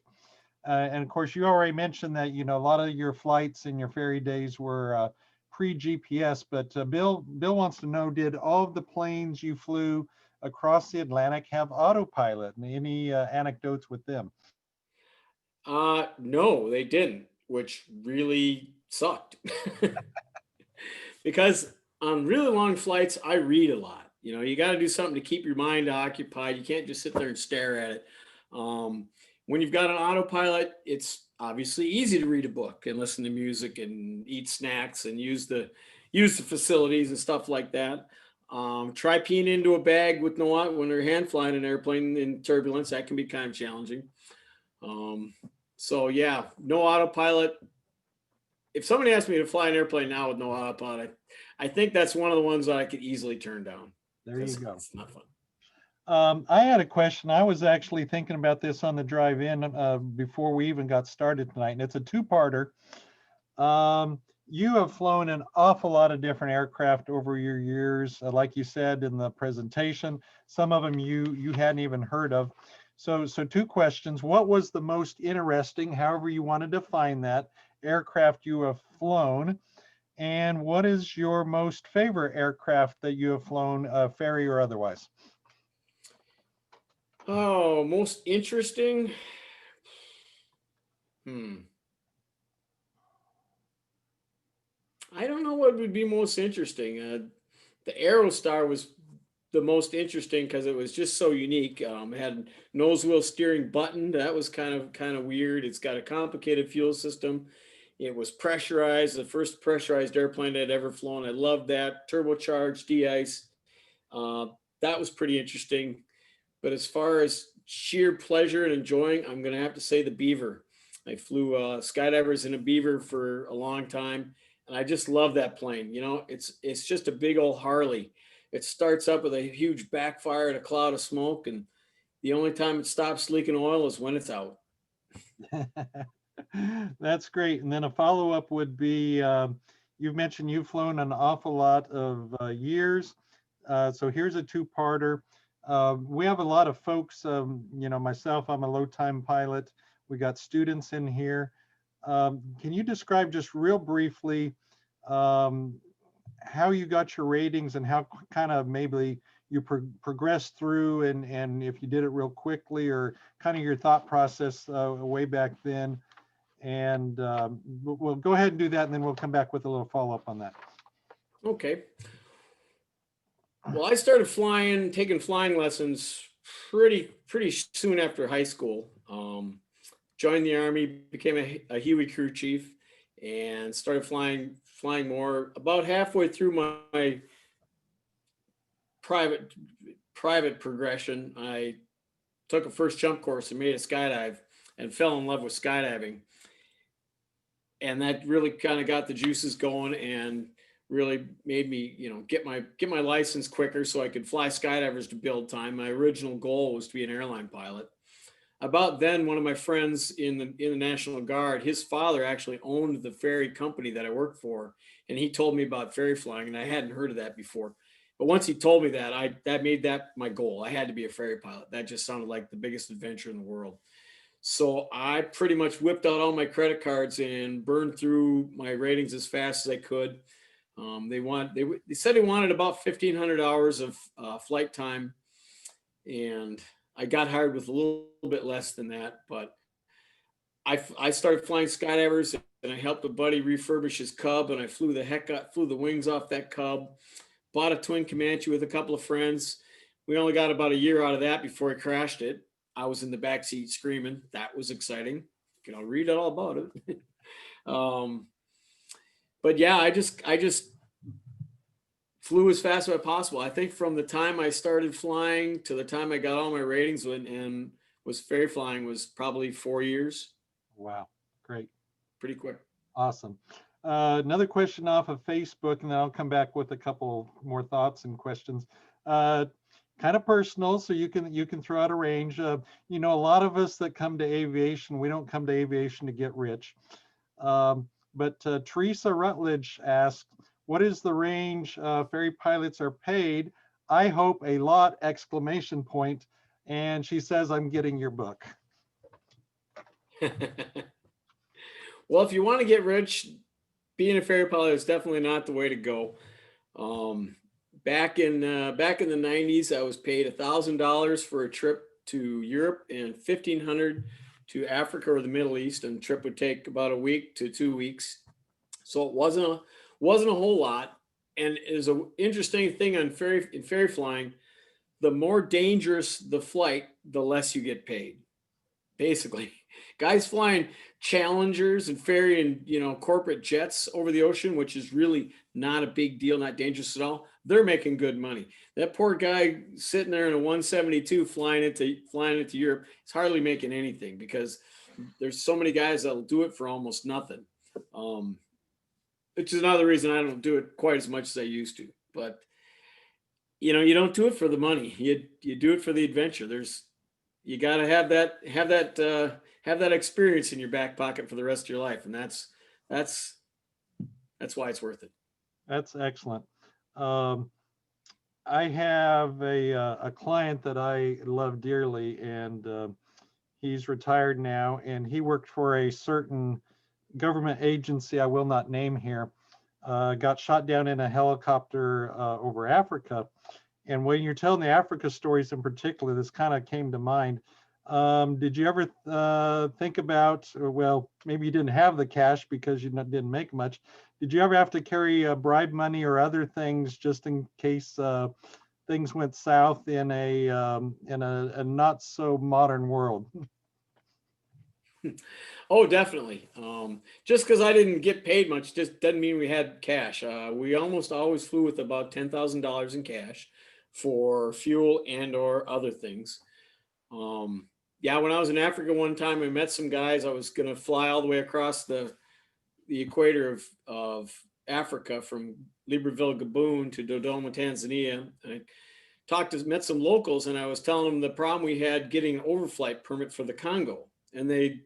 S1: And of course, you already mentioned that, you know, a lot of your flights and your ferry days were pre-GPS, but Bill wants to know, did all of the planes you flew across the Atlantic have autopilot? And any anecdotes with them?
S5: No, they didn't, which really sucked. Because on really long flights, I read a lot. You know, you got to do something to keep your mind occupied. You can't just sit there and stare at it. When you've got an autopilot, it's obviously easy to read a book and listen to music and eat snacks and use the facilities and stuff like that. Try peeing into a bag with no, when they're hand flying an airplane in turbulence, that can be kind of challenging. So yeah, no autopilot. If somebody asked me to fly an airplane now with no autopilot, I think that's one of the ones that I could easily turn down.
S1: There you go.
S5: It's not fun.
S1: I had a question. I was actually thinking about this on the drive in before we even got started tonight, and it's a two-parter. You have flown an awful lot of different aircraft over your years, like you said in the presentation. Some of them you hadn't even heard of. So two questions. What was the most interesting, however you want to define that, aircraft you have flown? And what is your most favorite aircraft that you have flown, ferry or otherwise?
S5: Oh, most interesting. I don't know what would be most interesting. The Aerostar was the most interesting because it was just so unique. It had nose wheel steering button. That was kind of weird. It's got a complicated fuel system. It was pressurized, the first pressurized airplane I'd ever flown. I loved that. Turbocharged, de-ice. That was pretty interesting. But as far as sheer pleasure and enjoying, I'm going to have to say the Beaver. I flew skydivers in a Beaver for a long time, and I just love that plane. You know, it's just a big old Harley. It starts up with a huge backfire and a cloud of smoke, and the only time it stops leaking oil is when it's out.
S1: That's great. And then a follow-up would be, you've mentioned you've flown an awful lot of years. So here's a two-parter. We have a lot of folks, you know, myself, I'm a low-time pilot. We got students in here. Can you describe just real briefly how you got your ratings and how kind of maybe you progressed through, and if you did it real quickly, or kind of your thought process way back then? And we'll go ahead and do that, and then we'll come back with a little follow-up on that.
S5: Okay. Well, I started taking flying lessons pretty soon after high school. Joined the Army, became a Huey crew chief, and started flying more. About halfway through my private progression, I took a first jump course and made a skydive and fell in love with skydiving. And that really kind of got the juices going and really made me, get my license quicker so I could fly skydivers to build time. My original goal was to be an airline pilot. About then, one of my friends in the National Guard, his father actually owned the ferry company that I worked for, and he told me about ferry flying, and I hadn't heard of that before. But once he told me that, that made that my goal. I had to be a ferry pilot. That just sounded like the biggest adventure in the world. So I pretty much whipped out all my credit cards and burned through my ratings as fast as I could. They said they wanted about 1,500 hours of flight time, and I got hired with a little bit less than that. But I started flying skydivers, and I helped a buddy refurbish his Cub, and I flew the wings off that Cub. Bought a twin Comanche with a couple of friends. We only got about a year out of that before he crashed it. I was in the backseat screaming. That was exciting. I'll read all about it. But yeah, I just flew as fast as possible. I think from the time I started flying to the time I got all my ratings and was ferry flying was probably 4 years.
S1: Wow, great.
S5: Pretty quick.
S1: Awesome. Another question off of Facebook, and then I'll come back with a couple more thoughts and questions. Kind of personal, so you can throw out a range. A lot of us that come to aviation, we don't come to aviation to get rich. But Teresa Rutledge asked, what is the range ferry pilots are paid? I hope a lot, ! And she says, I'm getting your book.
S5: Well, if you want to get rich, being a ferry pilot is definitely not the way to go. Back in the 90s, I was paid $1,000 for a trip to Europe and $1,500 to Africa or the Middle East, and the trip would take about a week to 2 weeks. So it wasn't a whole lot. And is an interesting thing in ferry flying, the more dangerous the flight, the less you get paid. Basically, guys flying Challengers and ferrying, corporate jets over the ocean, which is really not a big deal, not dangerous at all. They're making good money. That poor guy sitting there in a 172 flying into Europe is hardly making anything because there's so many guys that'll do it for almost nothing. Which is another reason I don't do it quite as much as I used to. But you don't do it for the money. You do it for the adventure. You got to have that experience in your back pocket for the rest of your life, and that's why it's worth it.
S1: That's excellent. I have a client that I love dearly, and he's retired now, and he worked for a certain government agency I will not name here. Got shot down in a helicopter over Africa. And when you're telling the Africa stories in particular, this kind of came to mind. Did you ever think about, well, maybe you didn't have the cash because you didn't make much. Did you ever have to carry bribe money or other things just in case things went south in a not so modern world?
S5: Oh, definitely. Just because I didn't get paid much just doesn't mean we had cash. We almost always flew with about $10,000 in cash for fuel and or other things. Yeah, when I was in Africa one time, I met some guys. I was going to fly all the way across the equator of Africa from Libreville, Gabon to Dodoma, Tanzania. And I met some locals, and I was telling them the problem we had getting an overflight permit for the Congo. And they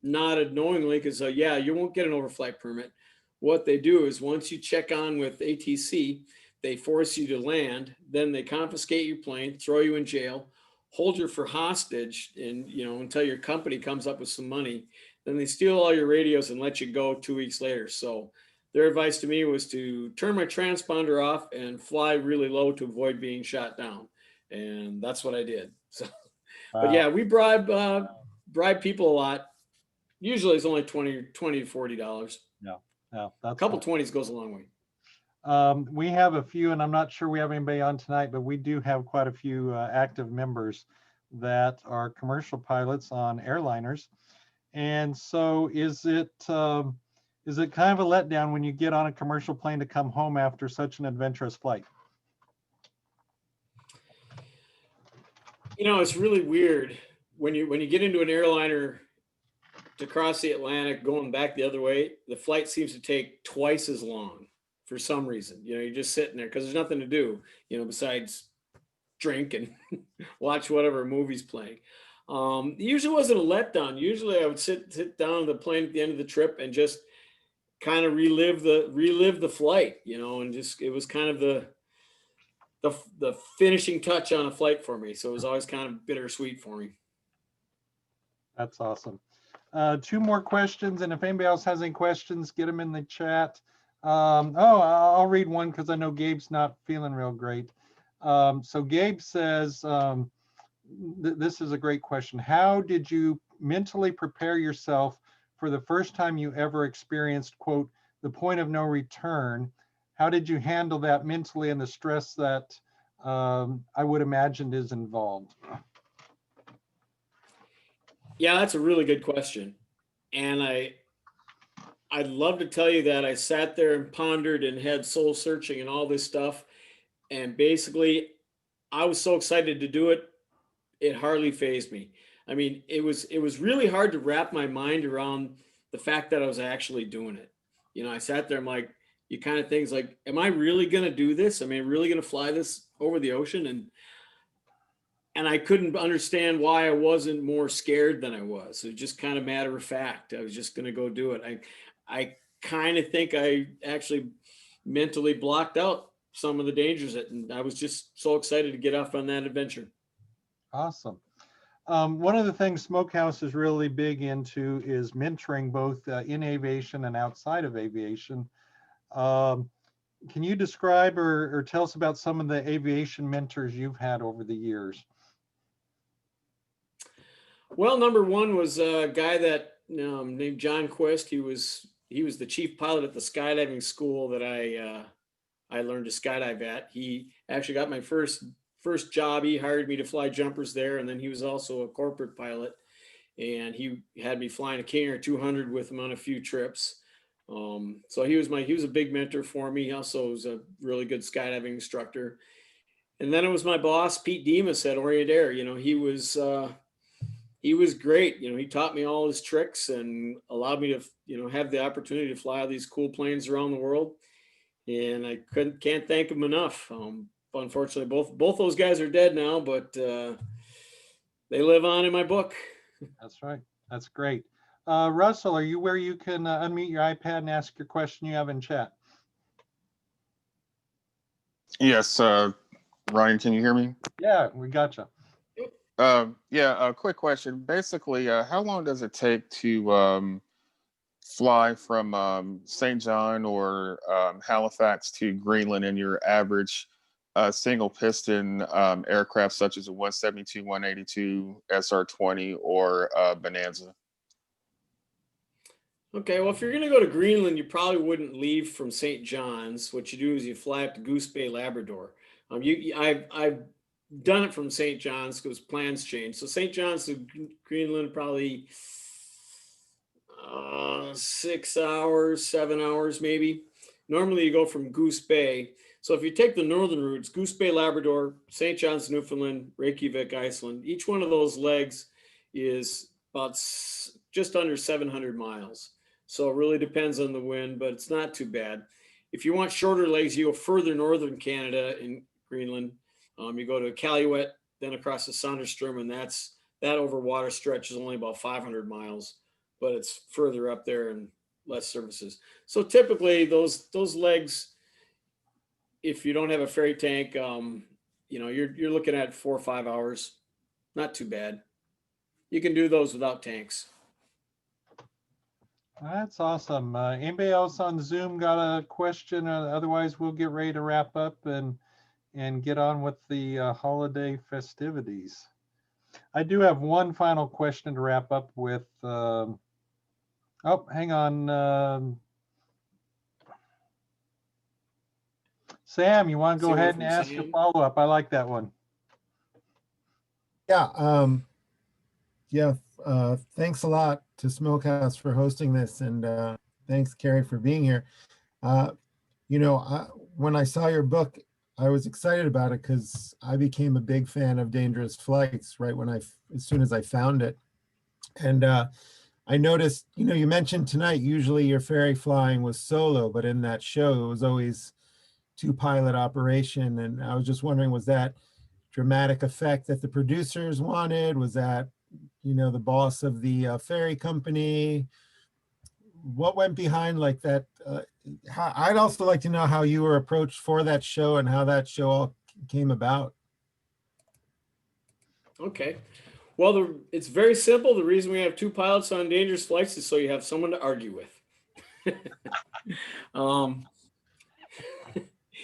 S5: nodded knowingly because, yeah, you won't get an overflight permit. What they do is once you check on with ATC, they force you to land, then they confiscate your plane, throw you in jail, hold you for hostage, and until your company comes up with some money. Then they steal all your radios and let you go 2 weeks later. So their advice to me was to turn my transponder off and fly really low to avoid being shot down. And that's what I did. So, But yeah, we bribe people a lot. Usually it's only $20 to $40.
S1: Yeah, that's
S5: a couple
S1: cool.
S5: 20s goes a long way.
S1: We have a few, and I'm not sure we have anybody on tonight, but we do have quite a few active members that are commercial pilots on airliners. And so is it kind of a letdown when you get on a commercial plane to come home after such an adventurous flight?
S5: You know, it's really weird when you get into an airliner to cross the Atlantic going back the other way, the flight seems to take twice as long for some reason. You know, you're just sitting there because there's nothing to do, you know, besides drink and watch whatever movie's playing. Usually wasn't a letdown. Usually I would sit down on the plane at the end of the trip and just kind of relive the flight, you know, and just, it was kind of the finishing touch on a flight for me. So it was always kind of bittersweet for me.
S1: That's awesome. Two more questions, and if anybody else has any questions, get them in the chat. I'll read one because I know Gabe's not feeling real great. So Gabe says, this is a great question. How did you mentally prepare yourself for the first time you ever experienced, quote, the point of no return? How did you handle that mentally and the stress that I would imagine is involved?
S5: Yeah, that's a really good question. And I'd love to tell you that I sat there and pondered and had soul searching and all this stuff. And basically, I was so excited to do it, it hardly fazed me. I mean, it was really hard to wrap my mind around the fact that I was actually doing it. You know, I sat there, I'm like, you kind of things like, am I really going to do this? Am I really going to fly this over the ocean? And I couldn't understand why I wasn't more scared than I was. It was just kind of matter of fact. I was just going to go do it. I kind of think I actually mentally blocked out some of the dangers, and I was just so excited to get off on that adventure.
S1: Awesome. One of the things Smokehouse is really big into is mentoring both in aviation and outside of aviation. Can you describe or tell us about some of the aviation mentors you've had over the years?
S5: Well, number one was a guy that named John Quist. He was the chief pilot at the skydiving school that I learned to skydive at. He actually got my first job. He hired me to fly jumpers there, and then he was also a corporate pilot, and he had me flying a King Air 200 with him on a few trips. So he was a big mentor for me. He also was a really good skydiving instructor. And then it was my boss, Pete Demas at Orient Air. You know, he was great. You know, he taught me all his tricks and allowed me to, you know, have the opportunity to fly all these cool planes around the world. And I can't thank him enough. Unfortunately, both those guys are dead now, but they live on in my book.
S1: That's right. That's great. Russell, are you where you can unmute your iPad and ask your question you have in chat?
S7: Yes, Ryan, can you hear me?
S1: Yeah, we gotcha.
S7: A quick question. Basically, how long does it take to fly from St. John or Halifax to Greenland in your average single piston aircraft such as a 172, 182, SR-20 or Bonanza?
S5: Okay, well, if you're going to go to Greenland, you probably wouldn't leave from St. John's. What you do is you fly up to Goose Bay, Labrador. I've done it from St. John's because plans changed. So St. John's to Greenland, probably 6 hours, 7 hours, maybe. Normally you go from Goose Bay. So if you take the northern routes, Goose Bay, Labrador, St. John's, Newfoundland, Reykjavik, Iceland, each one of those legs is about just under 700 miles. So it really depends on the wind, but it's not too bad. If you want shorter legs, you go further northern Canada in Greenland. You go to Iqaluit, then across the Sonderstrom, and that over water stretch is only about 500 miles, but it's further up there and less services. So typically those legs, if you don't have a ferry tank, you know, you're looking at 4 or 5 hours. Not too bad. You can do those without tanks.
S1: That's awesome. Anybody else on Zoom got a question? Otherwise, we'll get ready to wrap up and get on with the holiday festivities. I do have one final question to wrap up with. Oh, hang on. Sam, you want to
S5: See
S1: go
S5: one
S1: ahead and
S5: from
S1: ask a
S5: Sam?
S1: follow-up? I like that one.
S3: Yeah. Thanks a lot to Smokehouse for hosting this, and thanks, Carrie, for being here. When I saw your book, I was excited about it because I became a big fan of Dangerous Flights right as soon as I found it. And I noticed, you mentioned tonight, usually your ferry flying was solo, but in that show, it was always two-pilot operation. And I was just wondering, was that dramatic effect that the producers wanted? Was that, the boss of the ferry company? What went behind like that? I'd also like to know how you were approached for that show and how that show all came about.
S5: Okay. Well, it's very simple. The reason we have two pilots on Dangerous Flights is so you have someone to argue with.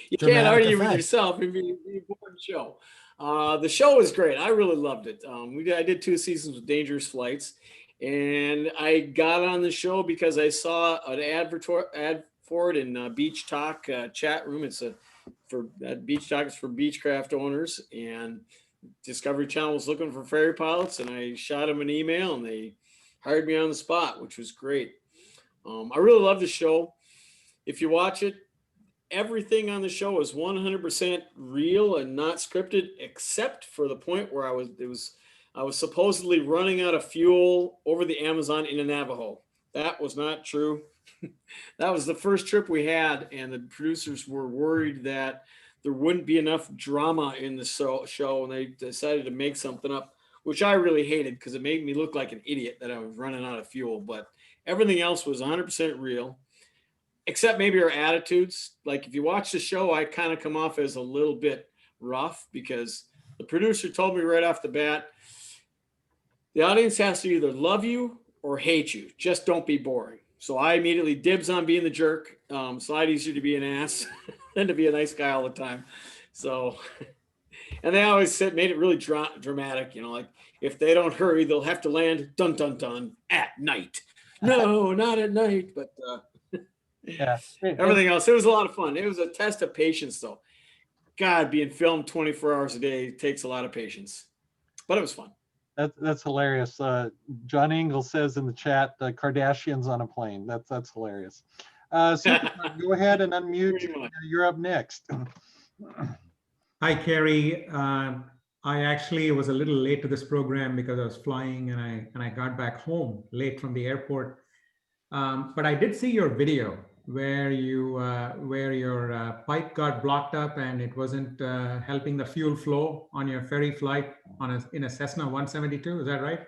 S5: You can't
S3: Dramatic
S5: argue with
S3: effect.
S5: yourself. It'd be a boring show. The show was great. I really loved it. I did 2 seasons with Dangerous Flights, and I got on the show because I saw an ad for it in Beach Talk chat room. Beach Talk is for Beechcraft owners, and Discovery Channel was looking for ferry pilots, and I shot them an email, and they hired me on the spot, which was great. I really love the show. If you watch it, everything on the show is 100% real and not scripted, except for the point where I was supposedly running out of fuel over the Amazon in a Navajo. That was not true. That was the first trip we had, and the producers were worried that there wouldn't be enough drama in the show, and they decided to make something up, which I really hated because it made me look like an idiot that I was running out of fuel. But everything else was 100% real, except maybe our attitudes. Like if you watch the show, I kind of come off as a little bit rough because the producer told me right off the bat, the audience has to either love you or hate you. Just don't be boring. So I immediately dibs on being the jerk. It's a lot easier to be an ass than to be a nice guy all the time. So, and they always made it really dramatic, like if they don't hurry, they'll have to land dun dun dun at night. No, not at night, but
S1: Yeah.
S5: everything else. It was a lot of fun. It was a test of patience, though. God, being filmed 24 hours a day takes a lot of patience, but it was fun.
S1: That's hilarious. John Engel says in the chat, Kardashians on a plane. That's hilarious. Superstar, go ahead and unmute. You're up next.
S8: Hi, Kerry. I actually was a little late to this program because I was flying and I got back home late from the airport. But I did see your video where your pipe got blocked up and it wasn't helping the fuel flow on your ferry flight in a Cessna 172. Is that right?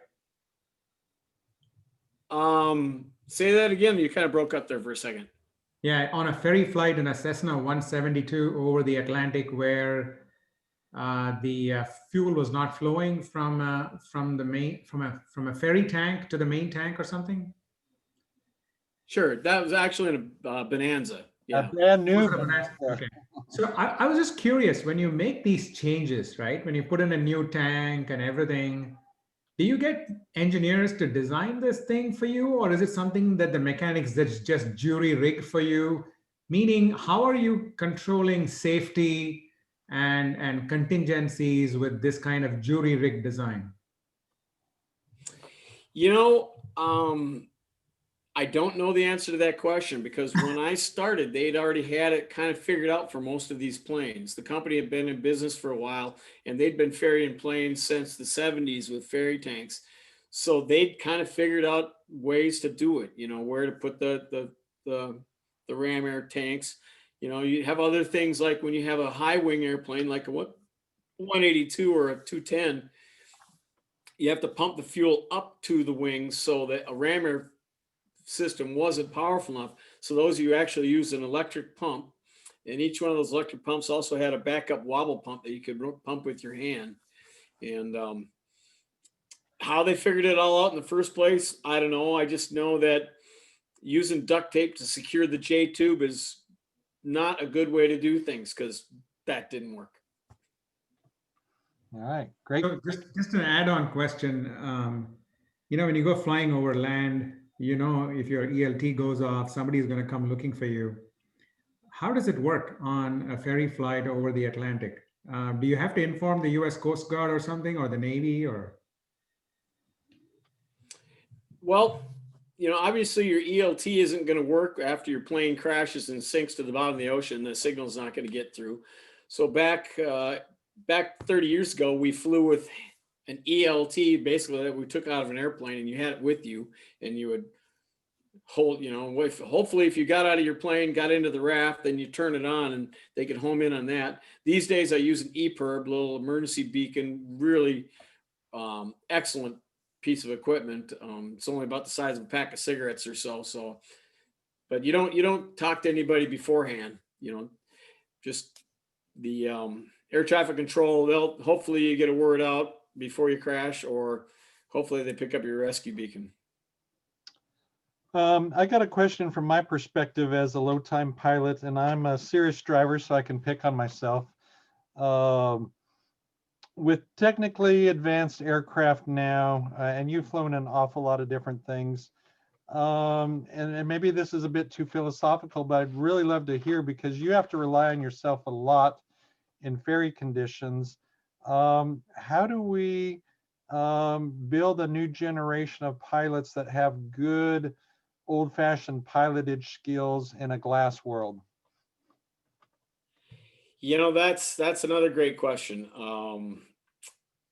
S5: Say that again. You kind of broke up there for a second.
S8: Yeah, on a ferry flight in a Cessna 172 over the Atlantic, where the fuel was not flowing from a ferry tank to the main tank or something.
S5: Sure, that was actually in a Bonanza. Yeah,
S1: brand new.
S8: Okay. So I was just curious, when you make these changes, right? When you put in a new tank and everything, do you get engineers to design this thing for you, or is it something that the mechanics that's just jury rigged for you? Meaning, how are you controlling safety and contingencies with this kind of jury rigged design?
S5: I don't know the answer to that question because when I started, they'd already had it kind of figured out for most of these planes. The company had been in business for a while and they'd been ferrying planes since the 70s with ferry tanks. So they'd kind of figured out ways to do it, where to put the ram air tanks. You have other things like when you have a high wing airplane, like a 182 or a 210, you have to pump the fuel up to the wings so that a ram air system wasn't powerful enough. So those of you actually use an electric pump, and each one of those electric pumps also had a backup wobble pump that you could pump with your hand. And how they figured it all out in the first place, I don't know. I just know that using duct tape to secure the J tube is not a good way to do things because that didn't work.
S1: All right, great.
S8: So just an add-on question. When you go flying over land, if your ELT goes off, somebody's going to come looking for you. how does it work on a ferry flight over the Atlantic? Do you have to inform the U.S. Coast Guard or something, or the Navy, or?
S5: Well, obviously your ELT isn't going to work after your plane crashes and sinks to the bottom of the ocean. The signal's not going to get through. So back 30 years ago, we flew with an ELT, basically, that we took out of an airplane, and you had it with you, and you would hold, hopefully if you got out of your plane, got into the raft, then you turn it on and they could home in on that. These days I use an EPIRB, little emergency beacon, really excellent piece of equipment. It's only about the size of a pack of cigarettes or so. But you don't talk to anybody beforehand, just the air traffic control, hopefully you get a word out before you crash, or hopefully they pick up your rescue beacon.
S1: I got a question from my perspective as a low-time pilot, and I'm a serious driver, so I can pick on myself. With technically advanced aircraft now, and you've flown an awful lot of different things, and maybe this is a bit too philosophical, but I'd really love to hear, because you have to rely on yourself a lot in ferry conditions. How do we build a new generation of pilots that have good old-fashioned pilotage skills in a glass world?
S5: That's another great question.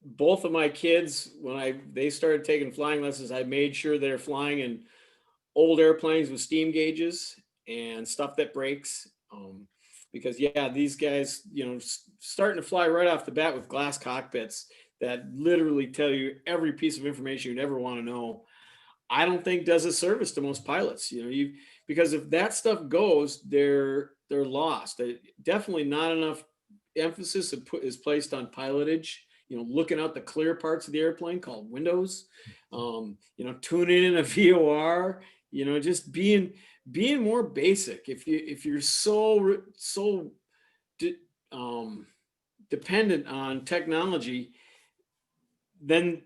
S5: Both of my kids, when they started taking flying lessons, I made sure they're flying in old airplanes with steam gauges and stuff that breaks. Because these guys, starting to fly right off the bat with glass cockpits that literally tell you every piece of information you'd ever want to know, I don't think does a service to most pilots. Because if that stuff goes, they're lost. Definitely not enough emphasis is placed on pilotage. Looking out the clear parts of the airplane called windows. Tuning in a VOR. Just being more basic. If you're so dependent on technology, then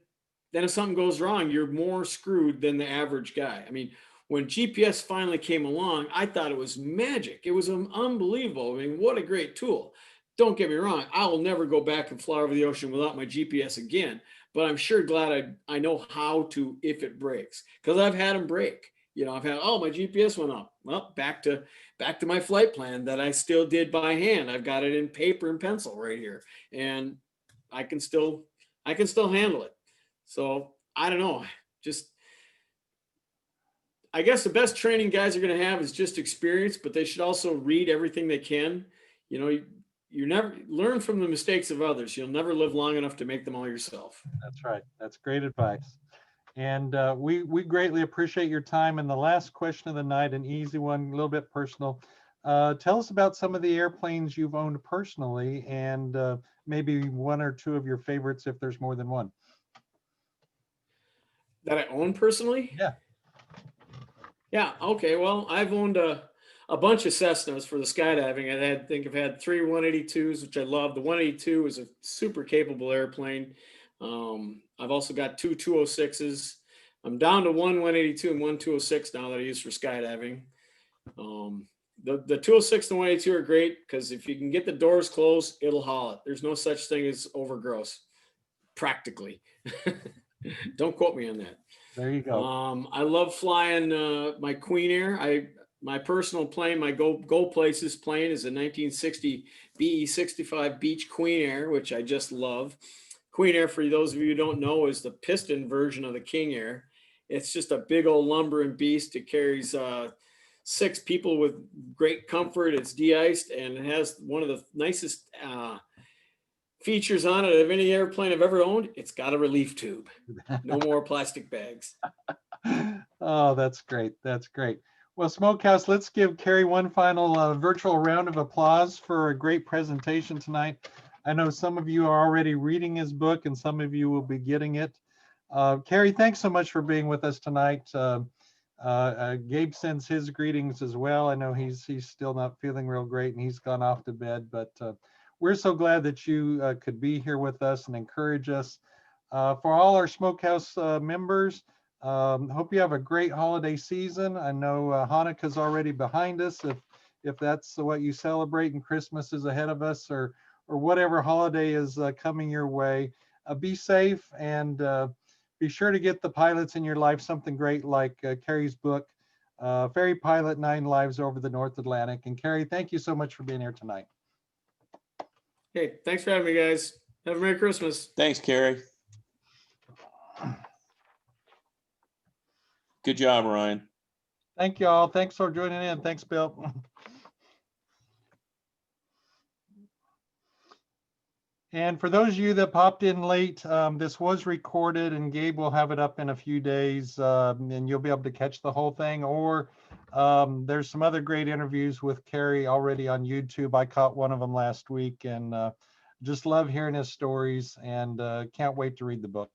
S5: if something goes wrong, you're more screwed than the average guy. I mean, when GPS finally came along, I thought it was magic. It was unbelievable. I mean, what a great tool. Don't get me wrong. I will never go back and fly over the ocean without my GPS again, but I'm sure glad I know how to, if it breaks, because I've had them break. I've had, my GPS went up. Well, back to my flight plan that I still did by hand. I've got it in paper and pencil right here, and I can still handle it. So I don't know, I guess the best training guys are going to have is just experience, but they should also read everything they can. You never learn from the mistakes of others. You'll never live long enough to make them all yourself.
S1: That's right. That's great advice. And we greatly appreciate your time. And the last question of the night, an easy one, a little bit personal. Tell us about some of the airplanes you've owned personally, and maybe one or two of your favorites if there's more than one.
S5: That I own personally?
S1: Yeah.
S5: Yeah. Okay. Well, I've owned a bunch of Cessnas for the skydiving. I've had 3 182s, which I love. The 182 is a super capable airplane. I've also got 2 206s. I'm down to 1 182 and 1 206 now that I use for skydiving. The 206 and 182 are great because if you can get the doors closed, it'll haul it. There's no such thing as overgross, practically. Don't quote me on that.
S1: There you go.
S5: I love flying my Queen Air. My personal plane, my go places plane is a 1960 BE-65 Beech Queen Air, which I just love. Queen Air, for those of you who don't know, is the piston version of the King Air. It's just a big old lumbering beast. It carries 6 people with great comfort. It's de-iced, and it has one of the nicest features on it of any airplane I've ever owned. It's got a relief tube. No more plastic bags.
S1: Oh, that's great. That's great. Well, Smokehouse, let's give Carrie one final virtual round of applause for a great presentation tonight. I know some of you are already reading his book and some of you will be getting it. Carrie, thanks so much for being with us tonight. Gabe sends his greetings as well. I know he's still not feeling real great and he's gone off to bed, but we're so glad that you could be here with us and encourage us. For all our Smokehouse members, hope you have a great holiday season. I know Hanukkah's already behind us. if that's what you celebrate and Christmas is ahead of us, or whatever holiday is coming your way. Be safe, and be sure to get the pilots in your life something great like Carrie's book, Ferry Pilot, 9 Lives Over the North Atlantic. And Carrie, thank you so much for being here tonight.
S5: Hey, thanks for having me, guys. Have a Merry Christmas.
S4: Thanks, Carrie. Good job, Ryan.
S1: Thank you all. Thanks for joining in. Thanks, Bill. And for those of you that popped in late, this was recorded, and Gabe will have it up in a few days, and you'll be able to catch the whole thing. Or there's some other great interviews with Carrie already on YouTube. I caught one of them last week, and just love hearing his stories, and can't wait to read the book.